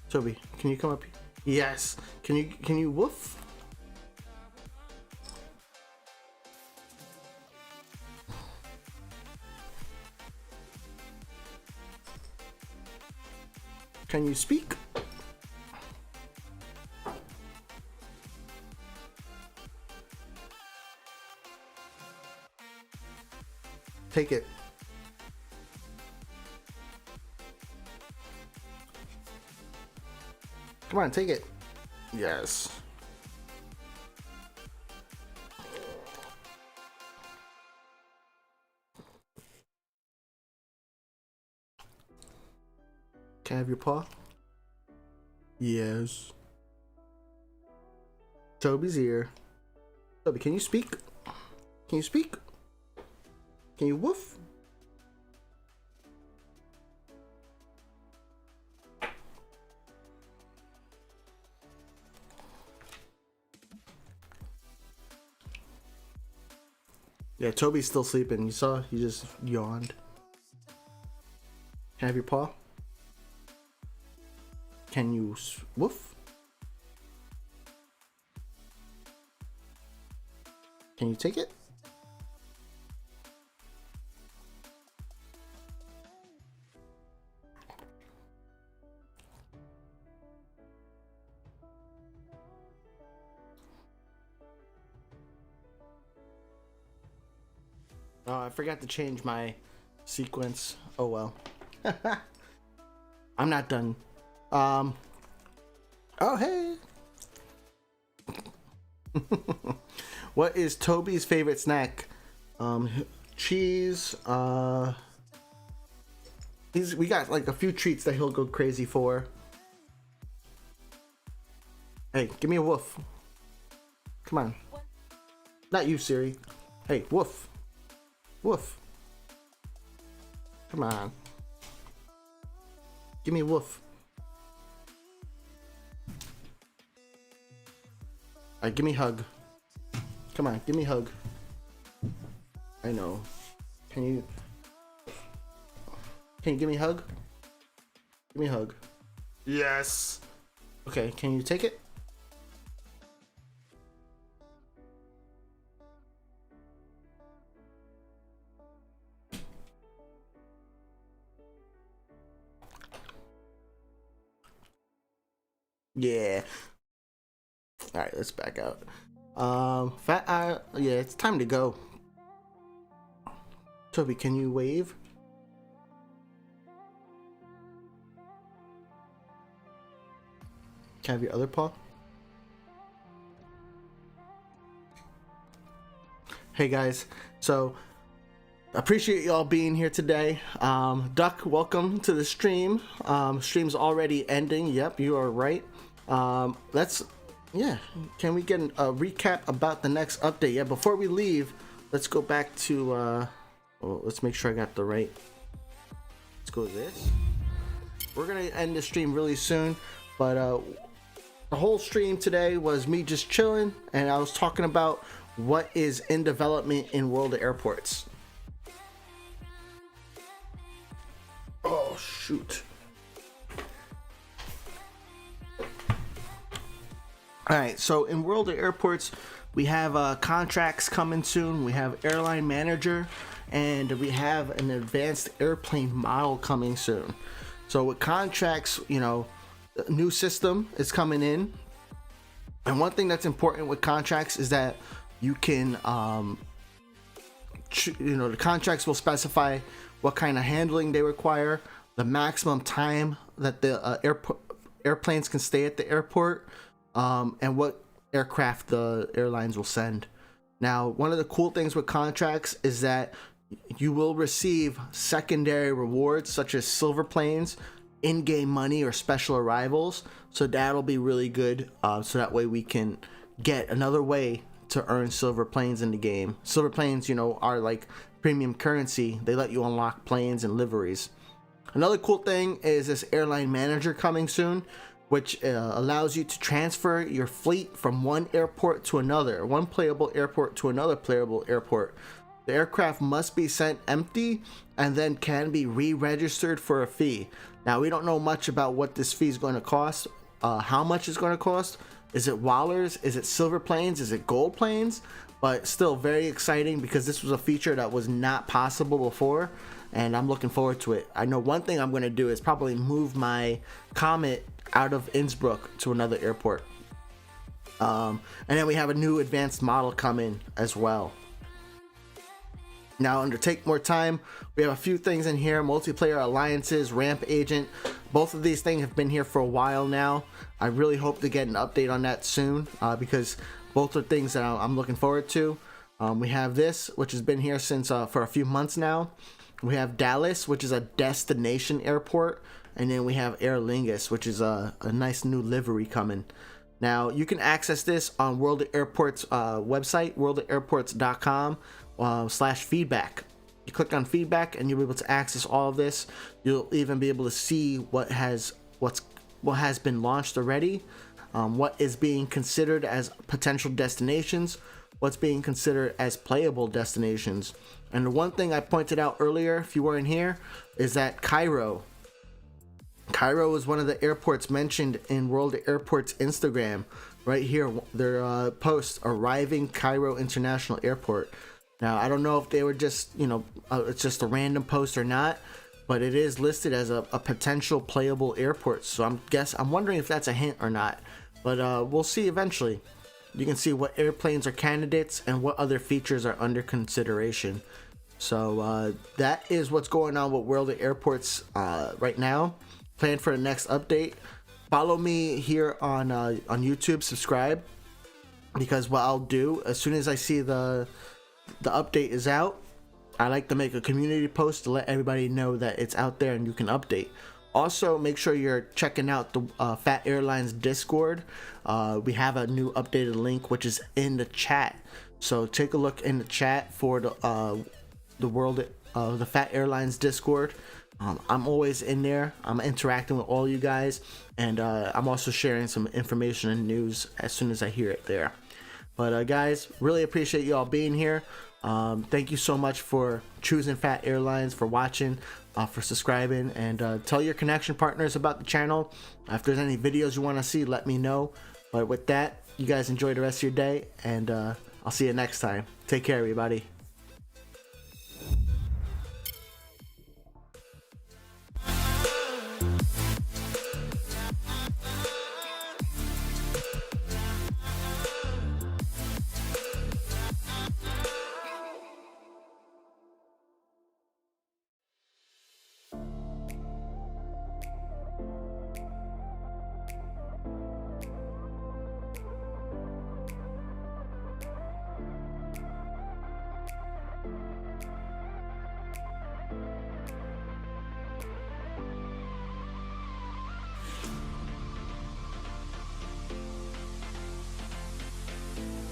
Speaker 1: Toby, can you come up here? Yes. Can you woof? Can you speak? Take it. Come on, take it. Yes. Can I have your paw? Yes. Toby's here. Toby, can you speak? Can you speak? Can you woof? Yeah, Toby's still sleeping. You saw? He just yawned. Can I have your paw? Can you woof? Can you take it? Oh, I forgot to change my sequence. Oh well. I'm not done. Oh hey. What is Toby's favorite snack? Cheese. We got like a few treats that he'll go crazy for. Hey, give me a woof. Come on. Not you, Siri. Hey, woof. Woof. Come on. Give me a woof. Alright, give me a hug. Come on, give me a hug. I know. Can you give me a hug? Give me a hug. Yes. Okay, can you take it? Yeah. All right, let's back out. Phat, yeah, it's time to go. Toby, can you wave? Can I have your other paw? Hey guys, so appreciate y'all being here today. Duck, welcome to the stream. Stream's already ending. Yep, you are right. Can we get a recap about the next update? Yeah, before we leave, let's go back to let's make sure I got the right. Let's go this. We're gonna end the stream really soon, but the whole stream today was me just chilling, and I was talking about what is in development in World of Airports. Oh shoot. Alright, so in World of Airports, we have contracts coming soon. We have Airline Manager, and we have an advanced airplane model coming soon. So with contracts, you know, a new system is coming in. And one thing that's important with contracts is that you can, the contracts will specify what kind of handling they require, the maximum time that the airplanes can stay at the airport, and what aircraft the airlines will send. Now, one of the cool things with contracts is that you will receive secondary rewards such as silver planes, in-game money, or special arrivals. So that'll be really good. So that way we can get another way to earn silver planes in the game. Silver planes, you know, are like premium currency. They let you unlock planes and liveries. Another cool thing is this Airline Manager coming soon, which allows you to transfer your fleet from one airport to another, one playable airport to another playable airport. The aircraft must be sent empty and then can be re-registered for a fee. Now, we don't know much about what this fee is going to cost, how much it's going to cost. Is it Wallers? Is it silver planes? Is it gold planes? But still very exciting because this was a feature that was not possible before, and I'm looking forward to it. I know one thing I'm going to do is probably move my Comet out of Innsbruck to another airport. And then we have a new advanced model coming as well. Now, under Take More Time, we have a few things in here. Multiplayer alliances, ramp agent. Both of these things have been here for a while now. I really hope to get an update on that soon, because both are things that I'm looking forward to. We have this, which has been here since for a few months now. We have Dallas, which is a destination airport. And then we have Aer Lingus, which is a nice new livery coming. Now, you can access this on World of Airports website, worldofairports.com/feedback. You click on feedback and you'll be able to access all of this. You'll even be able to see what has been launched already, what is being considered as potential destinations, what's being considered as playable destinations. And the one thing I pointed out earlier, if you weren't here, is that Cairo is one of the airports mentioned in World of Airports Instagram. Right here, their post, arriving Cairo International Airport. Now, I don't know if they were just, it's just a random post or not, but it is listed as a potential playable airport. So I'm wondering if that's a hint or not. But we'll see eventually. You can see what airplanes are candidates and what other features are under consideration. So that is what's going on with World of Airports right now. Plan for the next update. Follow me here on YouTube. Subscribe, because what I'll do as soon as I see the update is out, I like to make a community post to let everybody know that it's out there and you can update. Also, make sure you're checking out the Phat Airlines Discord. We have a new updated link which is in the chat. So take a look in the chat for the Phat Airlines Discord. I'm always in there. I'm interacting with all you guys, and I'm also sharing some information and news as soon as I hear it there. But guys, really appreciate you all being here. Thank you so much for choosing Phat Airlines, for watching, for subscribing, and tell your connection partners about the channel. If there's any videos you want to see, let me know. But with that, you guys enjoy the rest of your day, and I'll see you next time. Take care, everybody.